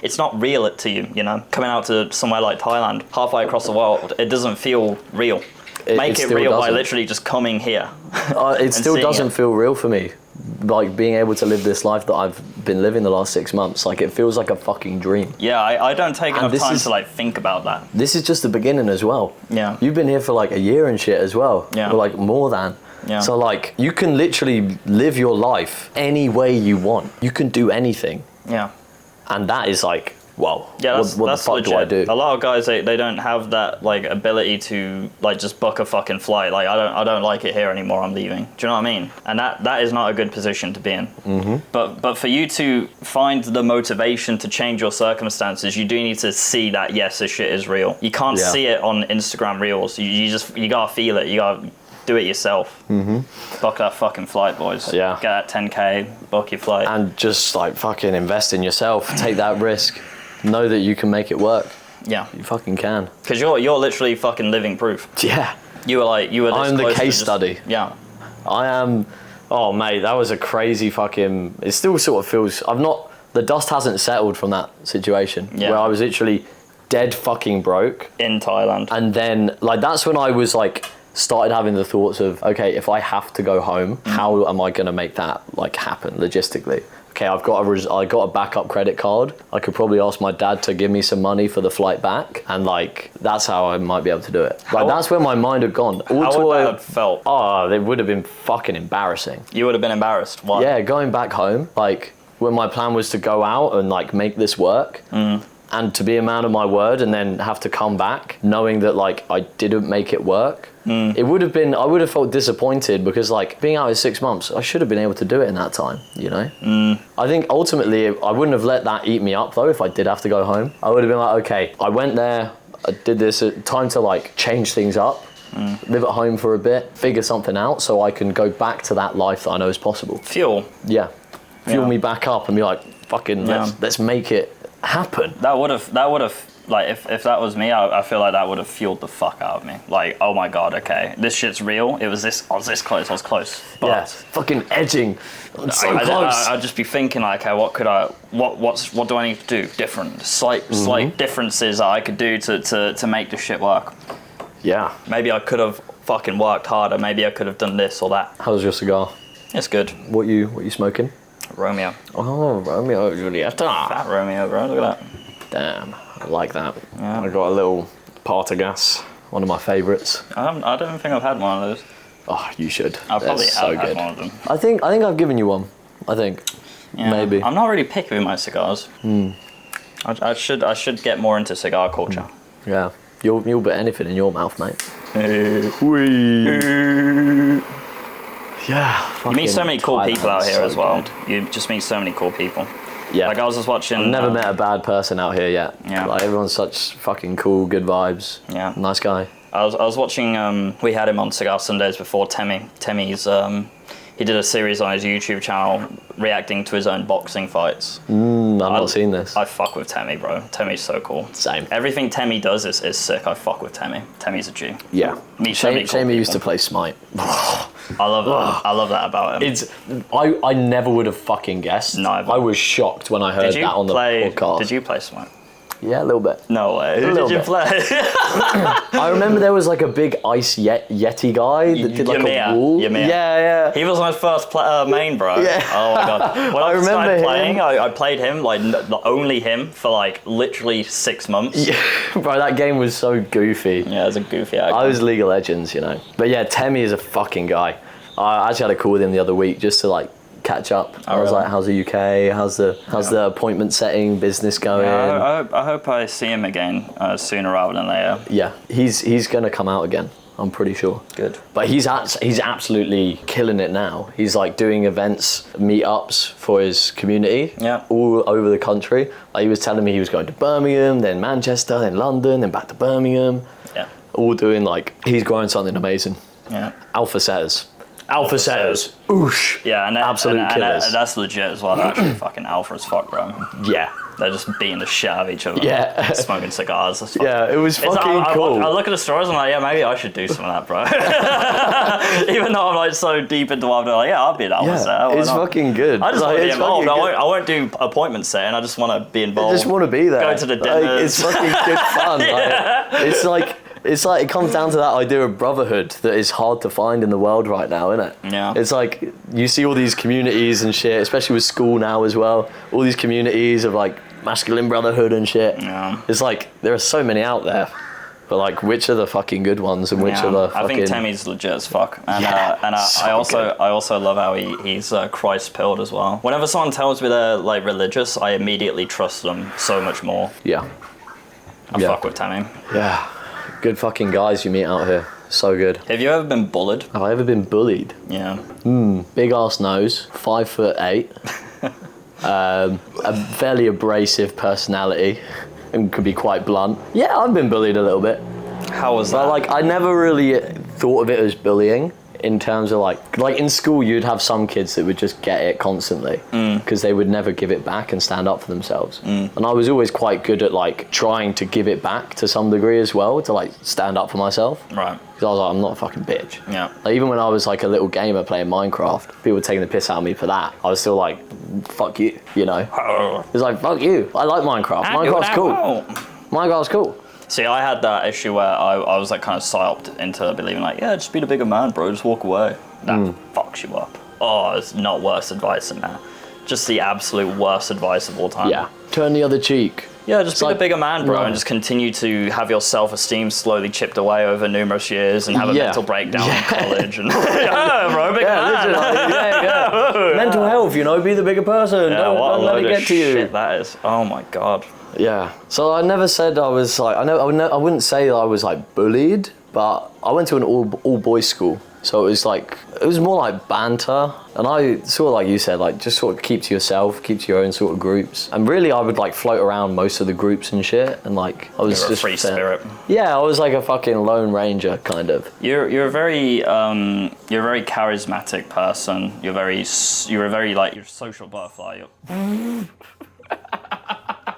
it's not real to you. Coming out to somewhere like Thailand, halfway across the world, it doesn't feel real. Make it real by literally just coming here. It still doesn't feel real for me. Being able to live this life that I've been living the last 6 months, it feels like a fucking dream. Yeah, I don't take enough time to think about that. This is just the beginning as well. Yeah. You've been here for a year and shit as well. Yeah. Or more than. Yeah. So you can literally live your life any way you want. You can do anything. Yeah. And that is whoa. Yeah, what the fuck legit. do I do? A lot of guys they don't have that ability to just book a fucking flight. I don't like it here anymore, I'm leaving. Do you know what I mean? And that is not a good position to be in. But for you to find the motivation to change your circumstances, you do need to see that yes, this shit is real. You can't see it on Instagram Reels. You gotta feel it. You gotta do it yourself. Book that fucking flight, boys. Yeah. Get that 10k, book your flight. And just fucking invest in yourself. Take that risk. Know that you can make it work. Yeah. You fucking can. Because you're literally fucking living proof. Yeah. You were this I'm the close case to study. Yeah. I am. Oh mate, that was a crazy fucking. It still sort of feels. The dust hasn't settled from that situation. Yeah. Where I was literally dead fucking broke. In Thailand. And then that's when I was started having the thoughts of, okay, if I have to go home, how am I gonna make that happen logistically? Okay, I got a backup credit card. I could probably ask my dad to give me some money for the flight back, and that's how I might be able to do it. That's where my mind had gone. How would that have felt? Oh, it would have been fucking embarrassing. You would have been embarrassed. Why? Yeah, going back home, when my plan was to go out and make this work, and to be a man of my word, and then have to come back knowing that I didn't make it work. It would have been. I would have felt disappointed, because being out in 6 months, I should have been able to do it in that time. I think ultimately I wouldn't have let that eat me up though. If I did have to go home, I would have been okay, I went there, I did this. Time to change things up. live at home for a bit, figure something out so I can go back to that life that I know is possible. Fuel. Yeah. Fuel Yeah. me back up and be like, fucking, let's make it happen. That would have, like, if that was me, I feel like that would have fueled the fuck out of me. Like, oh my god, okay, this shit's real. I was this close, I was close. But Yeah, fucking edging. I'm so close. I'd just be thinking, like, okay, what do I need to do different? Slight differences that I could do to make this shit work. Yeah. Maybe I could have fucking worked harder. Maybe I could have done this or that. How's your cigar? It's good. What you smoking? Romeo. Oh, Romeo Julieta. Fat Romeo, bro. Look at that. Damn, I like that. Yeah. I got a little Partagas, one of my favourites. I don't think I've had one of those. Oh, you should. I probably They're have so had good. one of them. I think I've given you one. I think. Yeah. Maybe. I'm not really picky with my cigars. I should get more into cigar culture. Yeah. You'll put anything in your mouth, mate. Yeah. You meet so many cool Thailand's people out here so as well. good. You just meet so many cool people. Yeah. Like I was just watching. I've never met a bad person out here yet. Yeah. Like everyone's such fucking cool, good vibes. Yeah. Nice guy. I was watching. We had him on Cigar Sundays before. Temmy's. He did a series on his YouTube channel reacting to his own boxing fights. I've not seen this. I fuck with Temmy, bro. Temmy's so cool. Same. Everything Temmy does is sick. I fuck with Temmy. Temmy's a G. Yeah. Meet so many Shame cool he used to people. play Smite. I love that. I love that about him. I never would have fucking guessed. No, I was shocked when I heard that on the podcast. Did you play Smite? Yeah, a little bit. No way. Who little did you bit. play? I remember there was like a big ice yeti guy that did like Yamir. a wall. Yamir. Yeah. He was my first main, bro. Yeah. Oh my god. When I remember started him. playing, I played him, like only him, for like literally 6 months. Yeah. Bro, that game was so goofy. Yeah, it was a goofy icon. I was League of Legends, you know. But yeah, Temmy is a fucking guy. I actually had a call with him the other week just to like catch up. I was really? like, how's the UK? How's the appointment setting business going? Yeah, I hope I see him again sooner rather than later. Yeah, he's gonna come out again. I'm pretty sure. Good. But he's absolutely killing it now. He's like doing events, meetups for his community. Yeah. All over the country. Like he was telling me he was going to Birmingham, then Manchester, then London, then back to Birmingham. Yeah. All doing like he's growing something amazing. Yeah. Alpha setters. Oosh. Yeah, and Absolute killers. that's legit as well. They're actually fucking alpha as fuck, bro. Yeah. They're just beating the shit out of each other. Yeah. Smoking cigars. That's Yeah, it was fucking cool. I look at the stories and I'm like, yeah, maybe I should do some of that, bro. Even though I'm like so deep into what I'm doing, like, yeah, I'll be an alpha setter. Yeah, Why it's not? fucking good. I just want to be it's involved. fucking I won't do appointment setting. I just want to be I involved. just want to be there. Go to the Like, dinners. it's fucking good fun. It's like it comes down to that idea of brotherhood that is hard to find in the world right now, isn't it? Yeah. It's like you see all these communities and shit, especially with school now as well. All these communities of like masculine brotherhood and shit. Yeah. It's like there are so many out there, but like which are the fucking good ones and which are the fucking? I think Temmy's legit as fuck, and so I also love how he's Christ pilled as well. Whenever someone tells me they're like religious, I immediately trust them so much more. Yeah. I fuck with Temmy. Yeah. Good fucking guys you meet out here. So good. Have you ever been bullied? Have I ever been bullied? Yeah. Big ass nose, 5'8", a fairly abrasive personality, and could be quite blunt. Yeah, I've been bullied a little bit. How was that? But like, I never really thought of it as bullying in terms of like in school you'd have some kids that would just get it constantly because they would never give it back and stand up for themselves. And I was always quite good at like trying to give it back to some degree as well, to like stand up for myself. Right. Because I was like, I'm not a fucking bitch. Yeah. Like, even when I was like a little gamer playing Minecraft, people were taking the piss out of me for that. I was still like, fuck you, you know? It's like, fuck you. I like Minecraft. Minecraft's cool. Minecraft's cool. See, I had that issue where I was like kind of psyoped into believing like, yeah, just be the bigger man, bro. Just walk away. That fucks you up. Oh, it's not worse advice than that. Just the absolute worst advice of all time. Yeah. Turn the other cheek. Yeah, just be like- the bigger man, bro, no. and just continue to have your self-esteem slowly chipped away over numerous years and have a Yeah. mental breakdown in college. And yeah, bro, bigger man. Literally, yeah. Mental health, you know, be the bigger person. Yeah, what don't a let load it of get to you. shit that is. Oh my god. Yeah. So I never said I was like, I wouldn't say I was like bullied, But I went to an all boys school, so it was more like banter, and I sort of like you said, like just sort of keep to yourself, keep to your own sort of groups, and really I would like float around most of the groups and shit, and like I was You're just a free spirit. Yeah, I was like a fucking lone ranger kind of. You're a very charismatic person. You're a very like you're a social butterfly.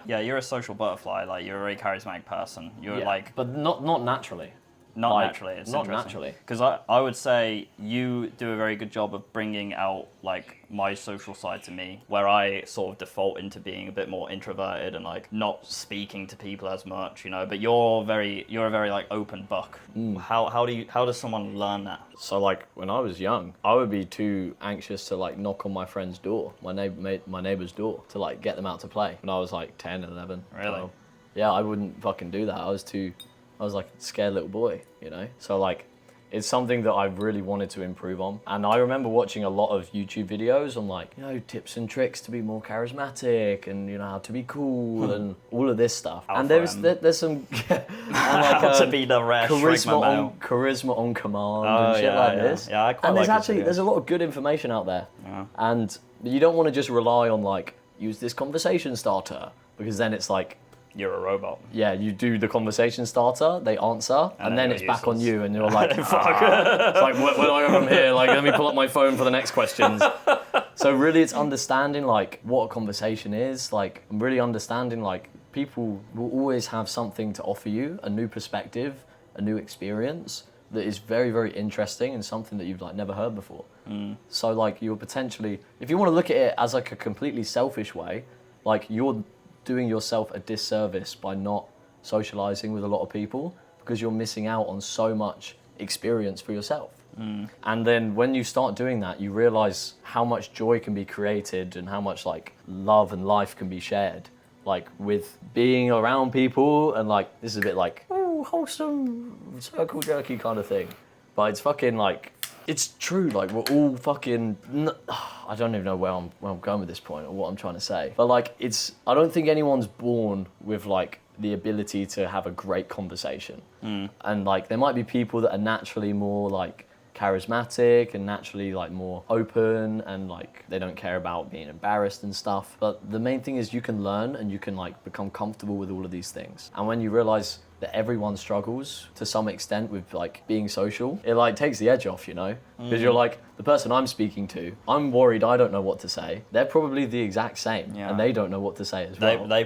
Yeah, you're a social butterfly. Like you're a very charismatic person. You're like, but not naturally. not like, naturally. It's not interesting. naturally. Because I would say you do a very good job of bringing out like my social side to me, where I sort of default into being a bit more introverted and like not speaking to people as much, you know. But you're a very like open book. How does someone learn that? So like when I was young, I would be too anxious to like knock on my friend's door, my neighbor's door, to like get them out to play. When I was like 10, 11. Really? 12. Yeah, I wouldn't fucking do that. I was like a scared little boy, you know? So like, it's something that I really wanted to improve on. And I remember watching a lot of YouTube videos on like, you know, tips and tricks to be more charismatic and, you know, how to be cool and all of this stuff. Alpha and there's some, and like, How to be the rare charisma on command and shit like this. Yeah, I quite and like there's a lot of good information out there. Yeah. And you don't want to just rely on like, use this conversation starter, because then it's like, You're a robot. yeah, you do the conversation starter, they answer, and then it's back on useless. you, and you're like, fuck. It's like, when I go from here, like, let me pull up my phone for the next questions. So really, it's understanding like what a conversation is, like really understanding like people will always have something to offer you, a new perspective, a new experience that is very, very interesting and something that you've like never heard before. So like you're potentially, if you want to look at it as like a completely selfish way, like you're doing yourself a disservice by not socializing with a lot of people, because you're missing out on so much experience for yourself. And then when you start doing that, you realize how much joy can be created and how much like love and life can be shared, like with being around people. And like, this is a bit like, oh, wholesome circle jerky kind of thing, but it's fucking like, it's true. Like we're all fucking, I don't even know where I'm going with this point or what I'm trying to say, but like I don't think anyone's born with like the ability to have a great conversation. And like there might be people that are naturally more like charismatic and naturally like more open and like they don't care about being embarrassed and stuff, but the main thing is you can learn and you can like become comfortable with all of these things. And when you realize that everyone struggles to some extent with like being social, it like takes the edge off, you know, because you're like, the person I'm speaking to, I'm worried I don't know what to say, they're probably the exact same, and they don't know what to say as well. They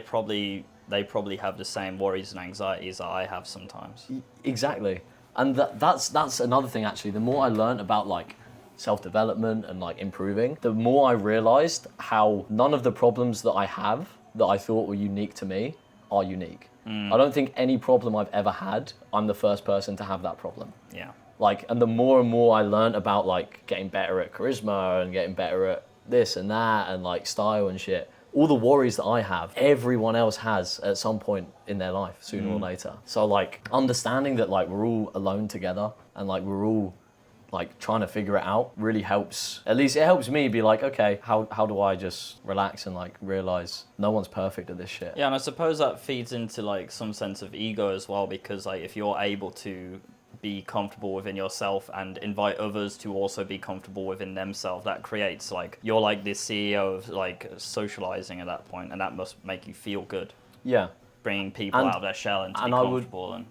probably have the same worries and anxieties that I have sometimes. Exactly. And that's another thing actually. The more I learned about like self-development and like improving, the more I realized how none of the problems that I have that I thought were unique to me are unique. I don't think any problem I've ever had, I'm the first person to have that problem. Yeah. Like, and the more and more I learned about like getting better at charisma and getting better at this and that and like style and shit, all the worries that I have, everyone else has at some point in their life, sooner or later. So like understanding that like we're all alone together and like we're all like trying to figure it out really helps. At least it helps me be like, okay, how do I just relax and like realize no one's perfect at this shit. Yeah, and I suppose that feeds into like some sense of ego as well, because like if you're able to be comfortable within yourself and invite others to also be comfortable within themselves, that creates like, you're like the CEO of like socializing at that point, and that must make you feel good. Yeah. Bringing people out of their shell and to be comfortable.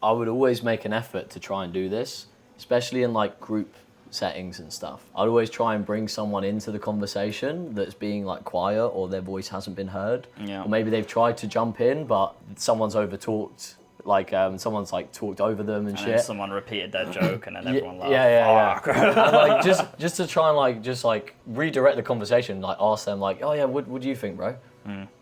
I would always make an effort to try and do this, especially in like group settings and stuff. I'd always try and bring someone into the conversation that's being like quiet or their voice hasn't been heard. Yeah. Or maybe they've tried to jump in, but someone's over-talked. Like someone's like talked over them and shit. Then someone repeated their joke and then everyone laughed. Yeah. And like just to try and like just like redirect the conversation, like ask them like, oh yeah, what do you think, bro?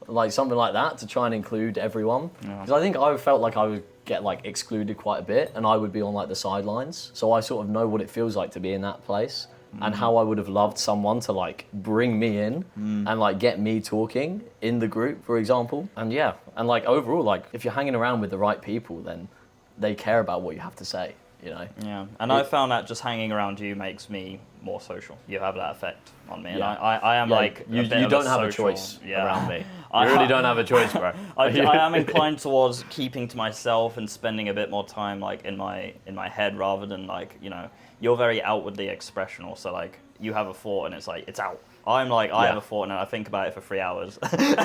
Like something like that to try and include everyone. Because I think I felt like I would get like excluded quite a bit and I would be on like the sidelines. So I sort of know what it feels like to be in that place. And how I would have loved someone to like bring me in and like get me talking in the group, for example. And yeah, and like overall, like if you're hanging around with the right people, then they care about what you have to say. you know. Yeah, and I found that just hanging around you makes me more social. You have that effect on me, and Yeah. I am like you don't have a choice around me. You really don't have a choice, bro. I am inclined towards keeping to myself and spending a bit more time like in my head rather than like, you know, you're very outwardly expressional. So like you have a thought and it's like it's out. I'm like I have a thought and I think about it for 3 hours.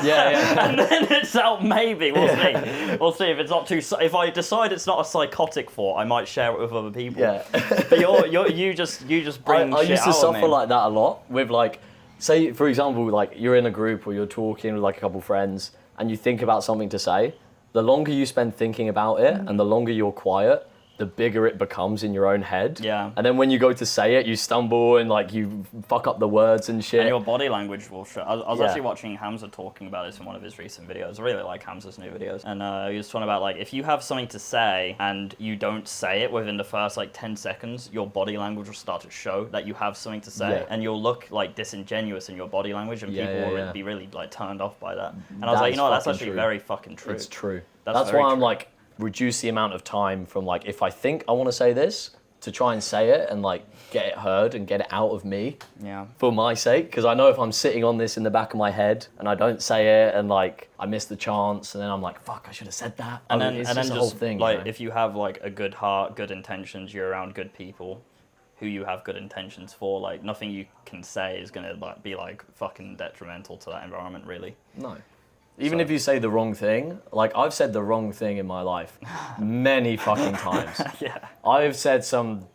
Yeah. And then it's out. Maybe we'll see. We'll see if it's not too. If I decide it's not a psychotic thought, I might share it with other people. Yeah. But you just bring. I shit used to out of suffer me. like that a lot with like, say for example, like you're in a group or you're talking with like a couple friends and you think about something to say. The longer you spend thinking about it and the longer you're quiet, the bigger it becomes in your own head. Yeah. And then when you go to say it, you stumble and like you fuck up the words and shit. And your body language will show. I was Yeah. actually watching Hamza talking about this in one of his recent videos. I really like Hamza's new videos. And he was talking about like, if you have something to say and you don't say it within the first like 10 seconds, your body language will start to show that you have something to say. Yeah. And you'll look like disingenuous in your body language and Yeah, people will yeah. be really like turned off by that. And I was That like, is you know what, that's fucking actually true. very fucking true. It's true. That's That's very why I'm true. like, reduce the amount of time from like, if I think I want to say this, to try and say it and like get it heard and get it out of me Yeah. for my sake. Because I know if I'm sitting on this in the back of my head and I don't say it and like I miss the chance and then I'm like, fuck, I should have said that. And I then, mean, it's and then just just the whole thing. like you know? if you have like a good heart, good intentions, you're around good people who you have good intentions for. Like nothing you can say is gonna like be like fucking detrimental to that environment, really. No. Even So- if you say the wrong thing, like I've said the wrong thing in my life many fucking times. Yeah. I've said some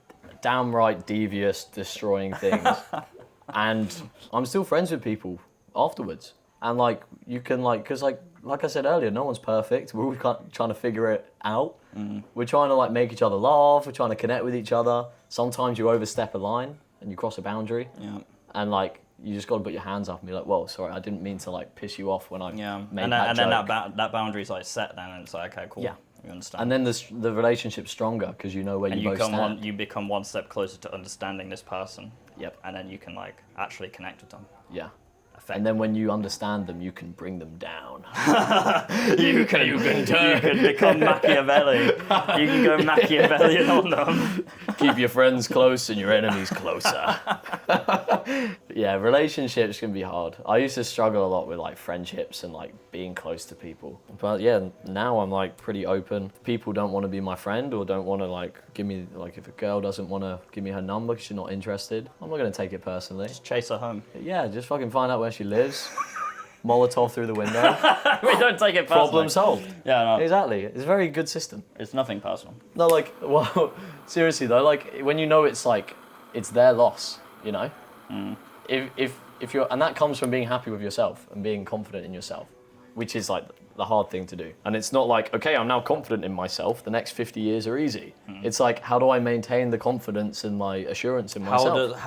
downright devious, destroying things, and I'm still friends with people afterwards. And like you can like, because like I said earlier, no one's perfect. We're all trying to figure it out. We're trying to like make each other laugh. We're trying to connect with each other. Sometimes you overstep a line and you cross a boundary, Yeah. and like you just got to put your hands up and be like, "Whoa, sorry, I didn't mean to like piss you off when I Yeah. made And that then joke." that boundary's like set then, and it's like, okay, cool. Yeah. You understand. And then the relationship's stronger because you know where and you both stand. you become one step closer to understanding this person. Yep. And then you can like actually connect with them. Yeah. Effectively. And then when you understand them, you can bring them down. you can become Machiavelli. You can go Machiavellian on them. Keep your friends close and your enemies closer. Yeah, relationships can be hard. I used to struggle a lot with like friendships and like being close to people. But yeah, now I'm like pretty open. If people don't want to be my friend or don't want to like give me, like if a girl doesn't want to give me her number because she's not interested, I'm not going to take it personally. Chase her home. Yeah, just fucking find out where she lives. Molotov through the window. We don't take it personally. Problem solved. Yeah, no. Exactly. It's a very good system. It's nothing personal. No, like, well, seriously though, like when you know it's like, it's their loss, you know? If you're, and that comes from being happy with yourself and being confident in yourself, which is like the hard thing to do. And it's not like, okay, I'm now confident in myself, the next 50 years are easy. It's like, how do I maintain the confidence and my assurance in myself?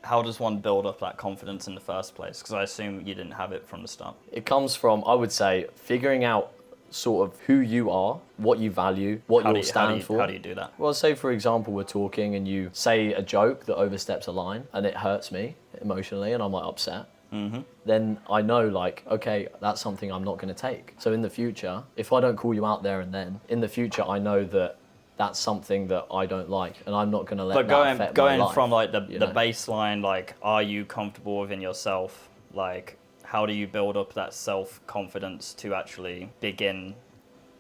How does one build up that confidence in the first place? Because I assume you didn't have it from the start. It comes from, I would say, figuring out sort of who you are, what you value, what you'll stand for. How do you do that? Well, say for example, we're talking and you say a joke that oversteps a line and it hurts me emotionally and I'm like upset. Then I know like, okay, that's something I'm not going to take. So in the future, if I don't call you out there and then, in the future I know that that's something that I don't like and I'm not going to let But that affect my going life, from like the know? baseline, like, are you comfortable within yourself? Like, how do you build up that self-confidence to actually begin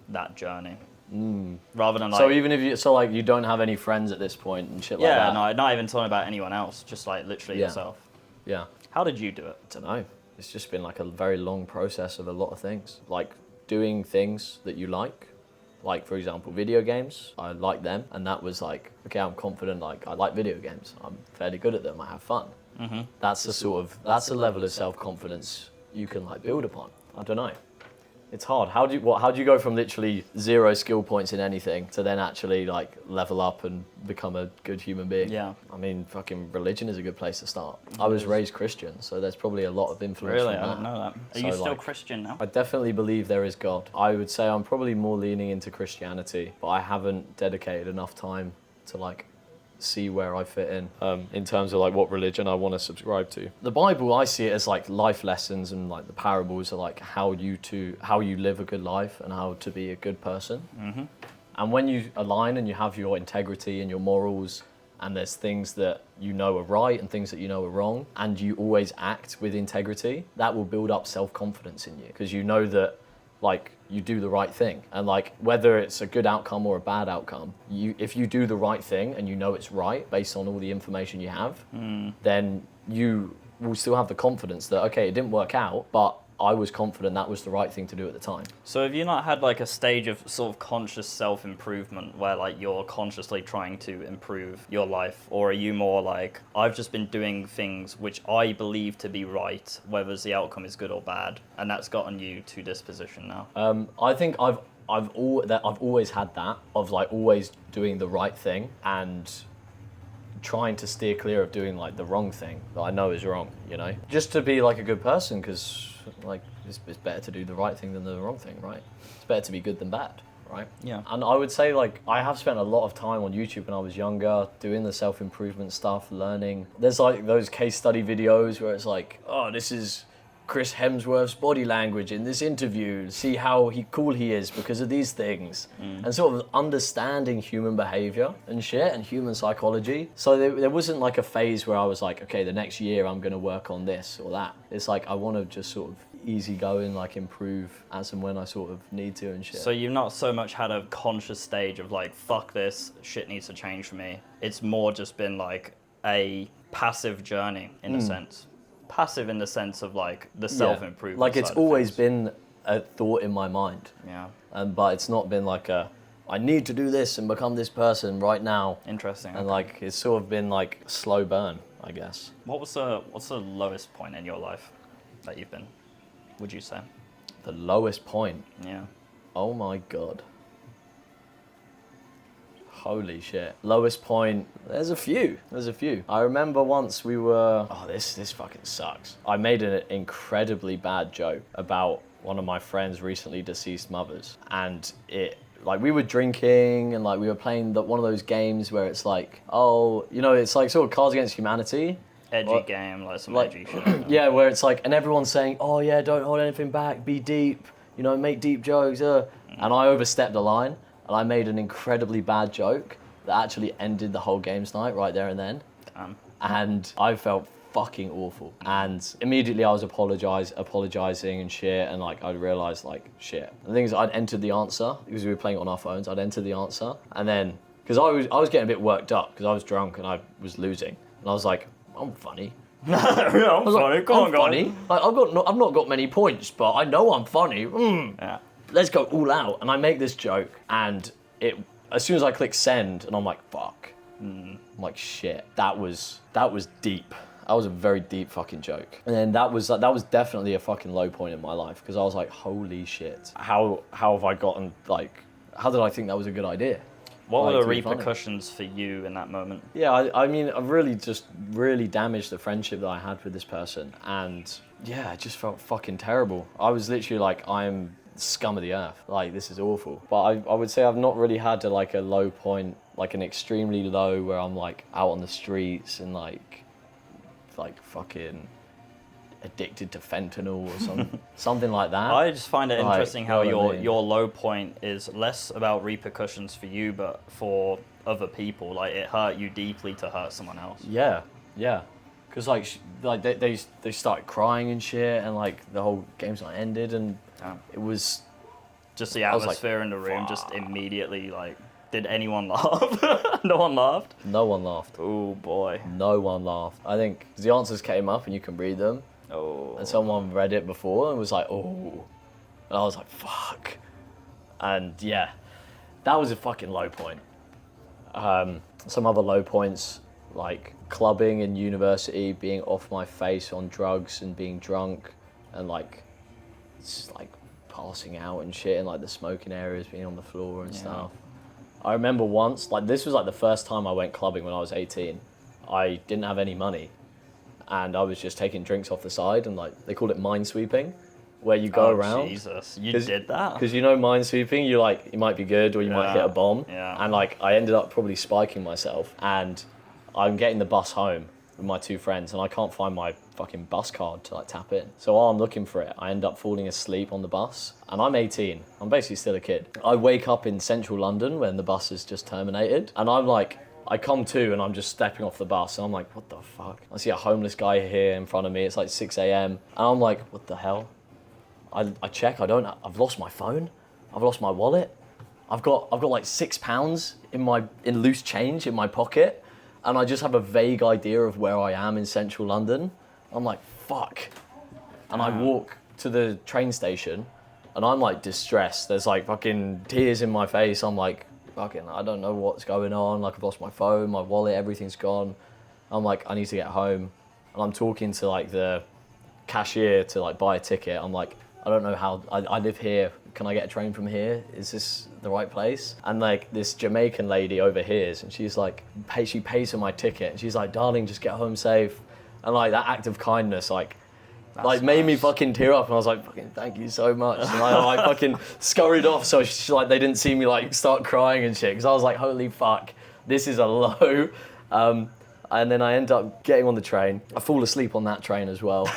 that journey? Rather than like... So even if you, so like you don't have any friends at this point and shit like Yeah, that. no, not even talking about anyone else, just like literally Yeah. yourself. Yeah. How did you do it? I don't know. It's just been like a very long process of a lot of things. Like doing things that you like for example, video games. I like them. And that was like, okay, I'm confident, like I like video games. I'm fairly good at them. I have fun. That's the sort of, that's a level of self-confidence you can like build upon. I don't know. It's hard. How do you go from literally 0 skill points in anything to then actually like level up and become a good human being? Yeah. I mean, fucking religion is a good place to start. I was raised Christian, so there's probably a lot of influence Really? from I that. didn't know that. Are So, you still like, Christian now? I definitely believe there is God. I would say I'm probably more leaning into Christianity, but I haven't dedicated enough time to like see where I fit in terms of like what religion I want to subscribe to. The Bible, I see it as like life lessons, and like the parables are like how you live a good life and how to be a good person. And when you align and you have your integrity and your morals, and there's things that you know are right and things that you know are wrong, and you always act with integrity, that will build up self-confidence in you, because you know that like you do the right thing. And like whether it's a good outcome or a bad outcome, if you do the right thing and you know it's right based on all the information you have, then you will still have the confidence that, okay, it didn't work out, but I was confident that was the right thing to do at the time. So have you not had like a stage of sort of conscious self-improvement where like you're consciously trying to improve your life? Or are you more like, I've just been doing things which I believe to be right, whether the outcome is good or bad, and that's gotten you to this position now? I think I've always had that, of like always doing the right thing and trying to steer clear of doing like the wrong thing that I know is wrong, you know? Just to be like a good person, because like it's better to do the right thing than the wrong thing, right? It's better to be good than bad, right? Yeah. And I would say like I have spent a lot of time on YouTube when I was younger doing the self-improvement stuff, learning. There's like those case study videos where it's like, oh, this is Chris Hemsworth's body language in this interview, see how cool he is because of these things, and sort of understanding human behavior and shit and human psychology. So there wasn't like a phase where I was like, okay, the next year I'm going to work on this or that. It's like I want to just sort of easy going, like improve as and when I sort of need to and shit. So you've not so much had a conscious stage of like, fuck this, shit needs to change for me. It's more just been like a passive journey in a sense. Passive in the sense of like the self-improvement. Like it's side of always things. been a thought in my mind. Yeah. But it's not been like I need to do this and become this person right now. Interesting. And like it's sort of been like a slow burn, I guess. What's the lowest point in your life that you've been, would you say? The lowest point. Yeah. Oh my God. Holy shit. Lowest point, there's a few. I remember once we were, this fucking sucks. I made an incredibly bad joke about one of my friend's recently deceased mothers. And we were drinking and like we were playing one of those games where it's like, it's like sort of Cards Against Humanity. Edgy game, like some edgy shit. Yeah, where it's like, and everyone's saying, oh yeah, don't hold anything back, be deep, make deep jokes. And I overstepped the line. And I made an incredibly bad joke that actually ended the whole games night right there and then. Damn. And I felt fucking awful. And immediately I was apologizing and shit. And like I realized like shit. The thing is, I'd entered the answer because we were playing it on our phones. I'd entered the answer, and then because I was getting a bit worked up because I was drunk and I was losing. And I was like, I'm funny. Yeah, I'm funny. Like, Come on, I'm funny. Like, I've not got many points, but I know I'm funny. Yeah. Let's go all out. And I make this joke, and as soon as I click send, and I'm like, fuck. I'm like, shit. That was deep. That was a very deep fucking joke. And then that was definitely a fucking low point in my life, because I was like, holy shit. How have I gotten, like, how did I think that was a good idea? What were the to be funny. repercussions for you in that moment? Yeah, I mean, I've really damaged the friendship that I had with this person. And yeah, I just felt fucking terrible. I was literally like, I'm scum of the earth. Like, this is awful. But I would say I've not really had a low point, like an extremely low where I'm like out on the streets and like fucking addicted to fentanyl or something like that. I just find it interesting how I mean? your low point is less about repercussions for you, but for other people. Like, it hurt you deeply to hurt someone else. Yeah. Because they started crying and shit, and like the whole game's not ended, and it was just the was like, atmosphere in the room. Just immediately like, did anyone laugh? No one laughed. No one laughed. Oh boy. No one laughed. I think 'cause the answers came up and you can read them. Oh. And someone read it before and was like, oh. And I was like, fuck. And yeah, that was a fucking low point. Some other low points, like clubbing in university, being off my face on drugs and being drunk and like, just like passing out and shit in like the smoking areas, being on the floor and stuff. I remember once, like this was like the first time I went clubbing when I was 18. I didn't have any money. And I was just taking drinks off the side, and like they called it minesweeping, where you go around. Jesus, you did that? Because minesweeping, you might be good or you might hit a bomb. Yeah. And like I ended up probably spiking myself, and I'm getting the bus home with my two friends, and I can't find my fucking bus card to like tap in. So while I'm looking for it, I end up falling asleep on the bus, and I'm 18. I'm basically still a kid. I wake up in central London when the bus is just terminated, and I'm like, I come to and I'm just stepping off the bus, and I'm like, what the fuck? I see a homeless guy here in front of me. It's like 6 a.m. and I'm like, what the hell? I check. I've lost my phone. I've lost my wallet. I've got like £6 in loose change in my pocket, and I just have a vague idea of where I am in central London. I'm like, fuck. And I walk to the train station, and I'm like distressed. There's like fucking tears in my face. I'm like, fucking, I don't know what's going on. Like, I've lost my phone, my wallet, everything's gone. I'm like, I need to get home. And I'm talking to like the cashier to like buy a ticket. I'm like, I don't know how, I live here. Can I get a train from here? Is this the right place? And like this Jamaican lady overhears, and she's like, she pays for my ticket. And she's like, darling, just get home safe. And like that act of kindness, like made me fucking tear up. And I was like, fucking thank you so much. And I fucking scurried off, so like they didn't see me like start crying and shit. Because I was like, holy fuck, this is a low. And then I end up getting on the train. I fall asleep on that train as well.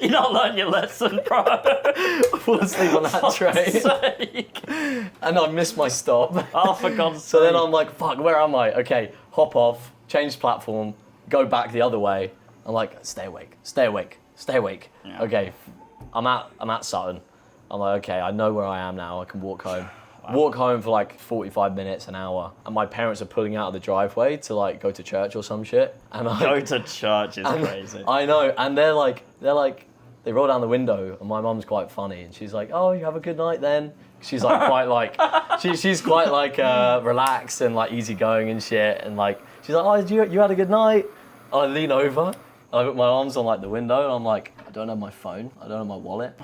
You're not learning your lesson, bro. I fall asleep on that train. And I missed my stop. Oh, for God's sake. So then I'm like, fuck, where am I? Okay, hop off, change platform, go back the other way. I'm like, stay awake. Yeah. Okay, I'm at Sutton. I'm like, okay, I know where I am now. I can walk home. Wow. Walk home for like 45 minutes, an hour. And my parents are pulling out of the driveway to like go to church or some shit. And go to church is crazy. I know, and they're like, they roll down the window, and my mum's quite funny, and she's like, oh, you have a good night then? She's like quite like, she's quite like relaxed and like easygoing and shit, and like, she's like, oh, you had a good night? I lean over, I put my arms on like the window, and I'm like, I don't have my phone, I don't have my wallet,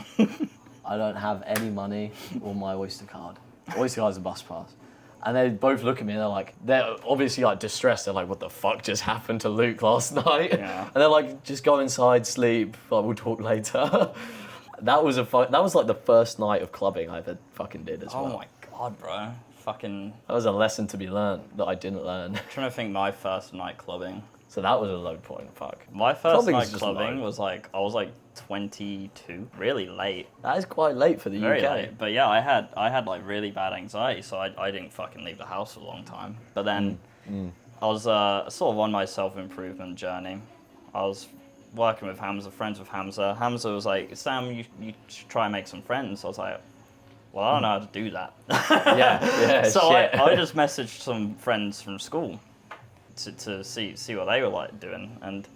I don't have any money or my Oyster card. Oyster card's a bus pass. And they both look at me and they're obviously like distressed. They're like, what the fuck just happened to Luke last night? Yeah. And they're like, just go inside, sleep, like, we'll talk later. That was like the first night of clubbing I ever fucking did as well. Oh my God, bro. Fucking... That was a lesson to be learned that I didn't learn. I'm trying to think my first night clubbing. So that was a low point, fuck. My first night clubbing was like, I was like 22, really late. That is quite late for the Very UK. Late. But yeah, I had like really bad anxiety, so I didn't fucking leave the house for a long time. But then I was sort of on my self-improvement journey. I was working with Hamza, friends with Hamza. Hamza was like, Sam, you should try and make some friends. I was like, well, I don't know how to do that. Yeah, so shit. I just messaged some friends from school to see what they were like doing, and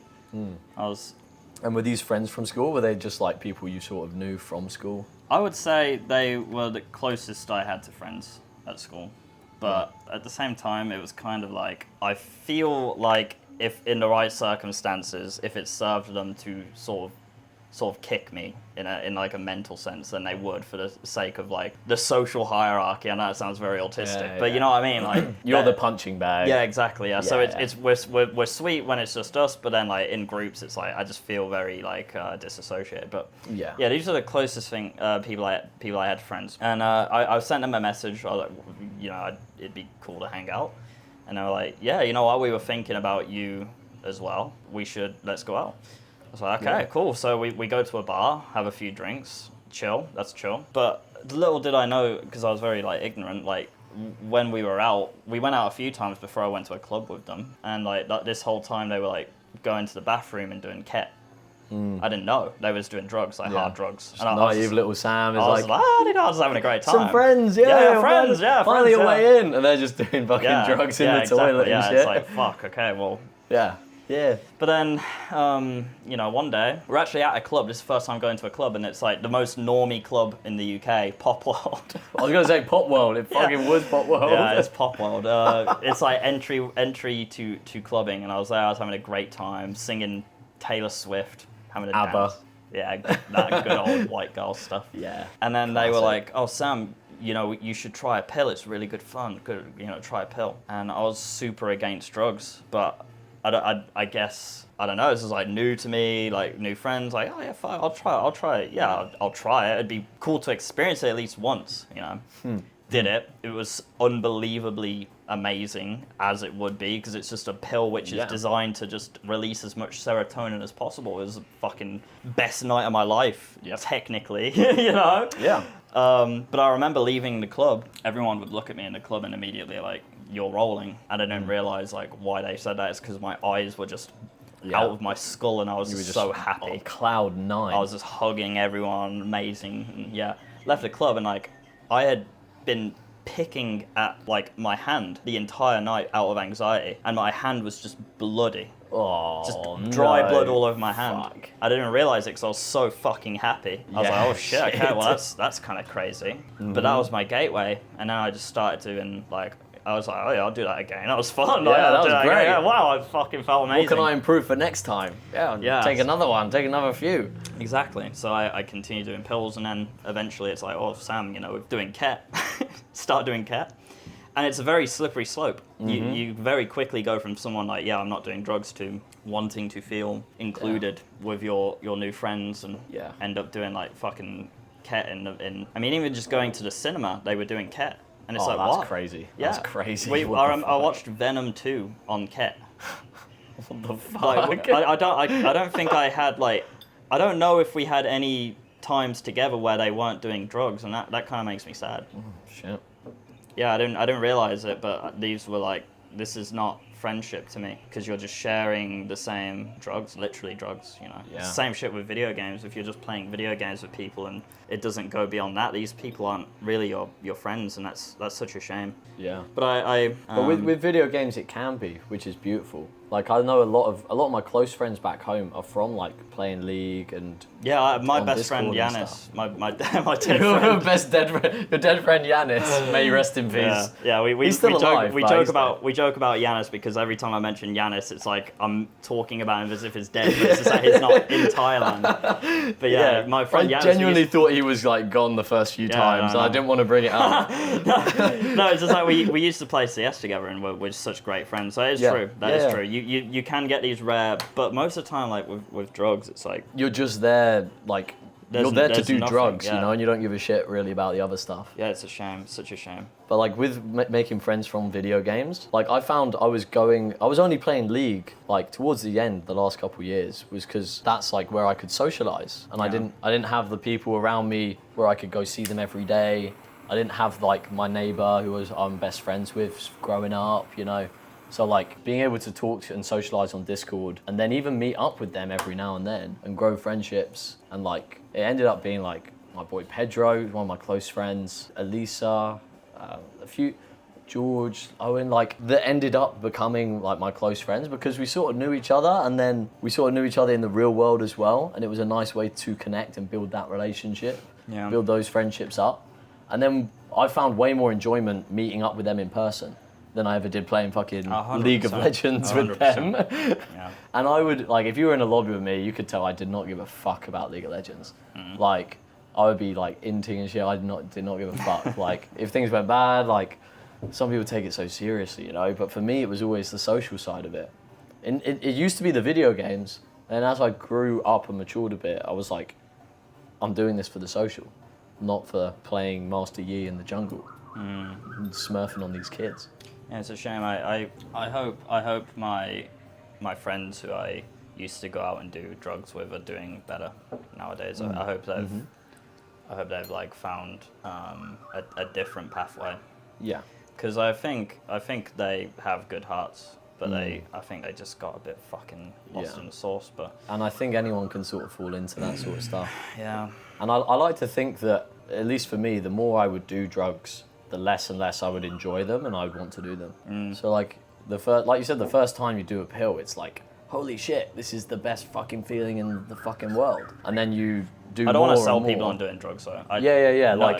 I was... And were these friends from school? Were they just like people you sort of knew from school? I would say they were the closest I had to friends at school. But at the same time, it was kind of like, I feel like if in the right circumstances, if it served them to sort of kick me in like a mental sense, then they would, for the sake of like the social hierarchy. I know it sounds very autistic, but you know what I mean. Like you're the punching bag. Yeah, exactly. Yeah. So we're sweet when it's just us, but then like in groups, it's like I just feel very like disassociated. But yeah, these are the closest people I had friends, and I sent them a message. I was like, you know, it'd be cool to hang out, and they were like, yeah, you know what, we were thinking about you as well. Let's go out. I was like, okay, cool. So we go to a bar, have a few drinks, chill. That's chill. But little did I know, because I was very like ignorant, like when we were out, we went out a few times before I went to a club with them. And like this whole time they were like going to the bathroom and doing ket. I didn't know. They was doing drugs, like hard drugs. Just and naive little Sam is I was I was having a great time. Some friends, friends. Finally a way in. And they're just doing fucking drugs in the toilet and shit. It's like, fuck, okay, well. Yeah. But then, you know, one day, we're actually at a club. This is the first time going to a club, and it's like the most normie club in the UK, Pop World. I was going to say Pop World. It fucking was Pop World. Yeah, it's Pop World. It's like entry to clubbing, and I was there. I was having a great time, singing Taylor Swift, having a ABBA. dance. Yeah, that good old white girl stuff. Yeah. And then they were like, oh, Sam, you know, you should try a pill. It's really good fun. Good, you know, try a pill. And I was super against drugs, but I guess, I don't know, this is like new to me, like new friends, like, oh yeah, fine, I'll try it. Yeah, I'll try it. It'd be cool to experience it at least once, you know. Did it. It was unbelievably amazing, as it would be, because it's just a pill which is designed to just release as much serotonin as possible. It was the fucking best night of my life, technically, you know? Yeah. But I remember leaving the club, everyone would look at me in the club and immediately like, you're rolling. And I didn't realize like why they said that. It's because my eyes were just out of my skull and I was just so happy. On cloud 9. I was just hugging everyone, amazing. And, left the club and like, I had been picking at like my hand the entire night out of anxiety, and my hand was just bloody. Just dry blood all over my hand. Fuck. I didn't realize it because I was so fucking happy. I was like, oh shit, okay, well that's kind of crazy. But that was my gateway, and then I just started to, and like, I was like, oh yeah, I'll do that again. That was fun. Yeah, that was great. Yeah, wow, I fucking felt amazing. What can I improve for next time? Yeah, take another one, take another few. Exactly. So I continued doing pills, and then eventually it's like, oh, Sam, you know, we're doing ket. Start doing ket. And it's a very slippery slope. You very quickly go from someone like, yeah, I'm not doing drugs, to wanting to feel included with your new friends, and end up doing like fucking ket in I mean, even just going to the cinema, they were doing ket. And it's like, that's what? crazy. Yeah. That's crazy. I watched Venom 2 on ket. What the fuck? Like, I don't think I had like, I don't know if we had any times together where they weren't doing drugs, and that kind of makes me sad. Shit. Yeah, I didn't realize it, but these were like, this is not friendship to me, because you're just sharing the same drugs, literally drugs, you know. Yeah. It's the same shit with video games. If you're just playing video games with people and it doesn't go beyond that, these people aren't really your friends, and that's such a shame. Yeah. But but with video games it can be, which is beautiful. Like, I know a lot of my close friends back home are from like playing League and my best Discord friend and Yanis, stuff. my dead friend. Your dead friend Yanis. May you rest in peace. He's still alive, we joke about Yanis, because every time I mention Yanis, it's like I'm talking about him as if he's dead, but it's just like he's not in Thailand. But my friend Yanis. I genuinely thought he was like gone the first few times, and I didn't want to bring it up. No, it's just like we used to play CS together, and we're such great friends. So it is true. That is true. You can get these rare, but most of the time, like with drugs, it's like you're just there, like you're there to do drugs, you know, and you don't give a shit really about the other stuff. Yeah, it's a shame, such a shame. But like with making friends from video games, like I found I was only playing League like towards the end, the last couple of years, was because that's like where I could socialize, and I didn't have the people around me where I could go see them every day. I didn't have like my neighbor who I'm best friends with growing up, you know. So like being able to talk and socialize on Discord, and then even meet up with them every now and then and grow friendships, and like it ended up being like my boy Pedro, one of my close friends, Elisa, a few, George, Owen, like that ended up becoming like my close friends because we sort of knew each other, and then we sort of knew each other in the real world as well, and it was a nice way to connect and build that relationship, build those friendships up. And then I found way more enjoyment meeting up with them in person than I ever did playing fucking League of Legends 100%. with them. And I would, like, if you were in a lobby with me, you could tell I did not give a fuck about League of Legends. Like, I would be like inting and shit, I did not give a fuck. Like, if things went bad, like, some people take it so seriously, you know, but for me it was always the social side of it. And it used to be the video games, and as I grew up and matured a bit, I was like, I'm doing this for the social, not for playing Master Yi in the jungle and smurfing on these kids. Yeah, it's a shame. I hope my friends who I used to go out and do drugs with are doing better nowadays. I hope they've like found a different pathway. Yeah. Because I think they have good hearts, but I think they just got a bit fucking lost in the sauce. And I think anyone can sort of fall into that sort of stuff. Yeah. And I like to think that, at least for me, the more I would do drugs, the less and less I would enjoy them and I would want to do them. So like like you said, the first time you do a pill, it's like, holy shit, this is the best fucking feeling in the fucking world. And then you do. I don't want to sell more. people on doing drugs, though.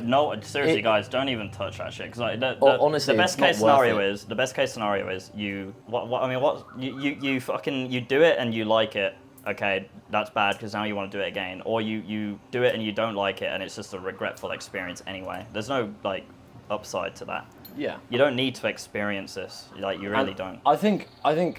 No, seriously, guys, don't even touch that shit. Because honestly, the best case scenario is you do it and you like it. Okay, that's bad because now you want to do it again. Or you do it and you don't like it and it's just a regretful experience anyway. There's no like upside to that. Yeah. You don't need to experience this. Like, you really don't. I think.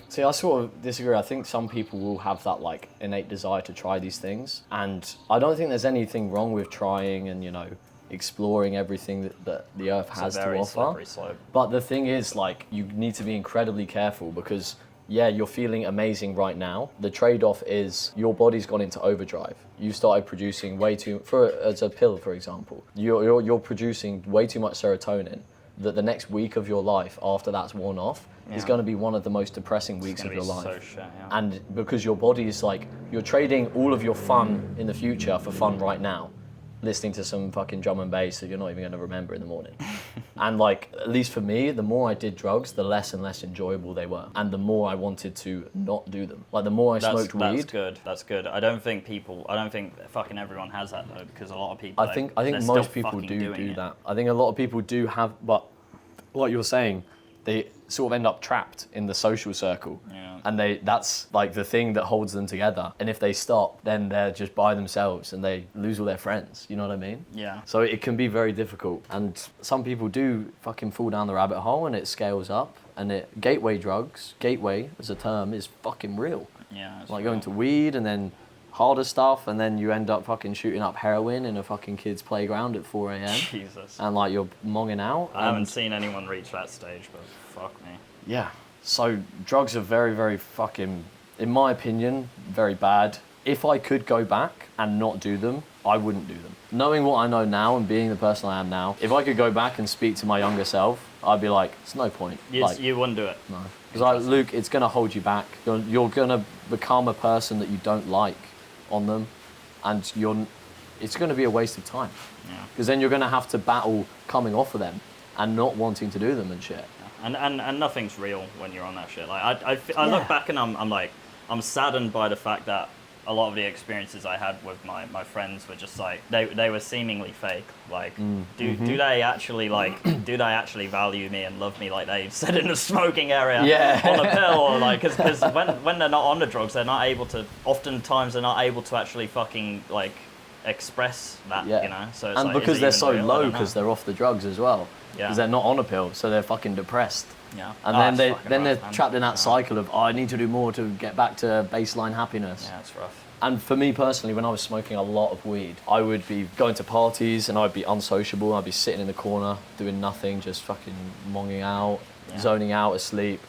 See, I sort of disagree. I think some people will have that like innate desire to try these things, and I don't think there's anything wrong with trying and exploring everything that the earth has to offer. Slippery slope. But the thing is, like, you need to be incredibly careful because, yeah, you're feeling amazing right now. The trade-off is your body's gone into overdrive. You started producing way too, as a pill, for example, you're producing way too much serotonin that the next week of your life after that's worn off is going to be one of the most depressing weeks of your life. So shit, yeah. And because your body is like, you're trading all of your fun in the future for fun right now. Listening to some fucking drum and bass that you're not even going to remember in the morning. And like, at least for me, the more I did drugs, the less and less enjoyable they were. And the more I wanted to not do them. Like, the more I smoked weed. That's good. I don't think fucking everyone has that though, because a lot of people, I think most people do that. I think a lot of people do have, but like you're saying, they sort of end up trapped in the social circle. Yeah. And that's like the thing that holds them together. And if they stop, then they're just by themselves and they lose all their friends. You know what I mean? Yeah. So it can be very difficult. And some people do fucking fall down the rabbit hole and it scales up. And gateway as a term, is fucking real. Yeah. Like going to weed and then harder stuff, and then you end up fucking shooting up heroin in a fucking kid's playground at 4 a.m. Jesus. And like you're monging out. I haven't seen anyone reach that stage, but fuck me. Yeah. So drugs are very, very fucking, in my opinion, very bad. If I could go back and not do them, I wouldn't do them. Knowing what I know now and being the person I am now, if I could go back and speak to my younger self, I'd be like, it's no point. You wouldn't do it? No. Because Luke, it's going to hold you back. You're going to become a person that you don't like on them, and it's going to be a waste of time. Yeah. Because then you're going to have to battle coming off of them and not wanting to do them and shit. And nothing's real when you're on that shit. Like I look back and I'm saddened by the fact that a lot of the experiences I had with my friends were just like they were seemingly fake. Like do they actually value me and love me like they said in the smoking area on a pill, or like because when they're not on the drugs, oftentimes they're not able to actually fucking like express that, So it's and like, because they're so low because they're off the drugs as well. Because they're not on a pill, so they're fucking depressed. Yeah. And then they're trapped in that cycle of, I need to do more to get back to baseline happiness. Yeah, it's rough. And for me personally, when I was smoking a lot of weed, I would be going to parties and I'd be unsociable. I'd be sitting in the corner doing nothing, just fucking monging out, zoning out, asleep.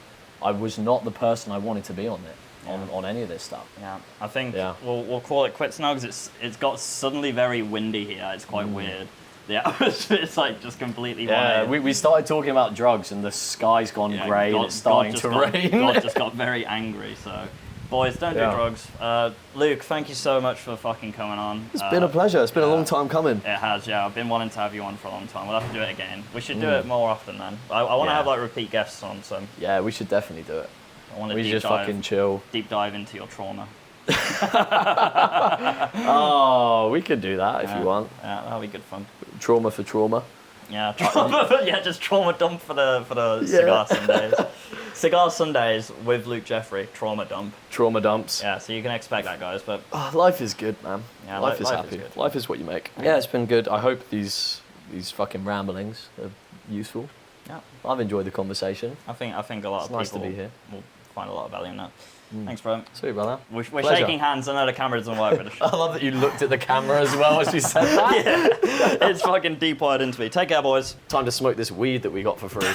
I was not the person I wanted to be on it. On any of this stuff. Yeah, I think we'll call it quits now because it's got suddenly very windy here. It's quite weird. The atmosphere's like just completely we started talking about drugs and the sky's gone grey and it's starting to rain. God just got very angry, so boys, don't do drugs. Luke, thank you so much for fucking coming on. It's been a pleasure. It's been a long time coming. It has, yeah. I've been wanting to have you on for a long time. We'll have to do it again. We should do it more often, man. I want to have like repeat guests on, so yeah, we should definitely do it. I want to just fucking chill. Deep dive into your trauma. Oh, we could do that if you want. Yeah, that'll be good fun. Trauma for trauma. Yeah, just trauma dump for the Cigar Sundays. Cigar Sundays with Luke Jeffery, trauma dump. Trauma dumps. Yeah, so you can expect that, guys. But life is good, man. Yeah, life is happy. Life is what you make. Yeah, it's been good. I hope these fucking ramblings are useful. Yeah, I've enjoyed the conversation. I think a lot of people nice to be here. Will find a lot of value in that. Thanks, bro. Sweet, brother. We're shaking hands. I know the camera doesn't work, but I love that you looked at the camera as well as you said that. Yeah, it's fucking deep wired into me. Take care, boys. Time to smoke this weed that we got for free.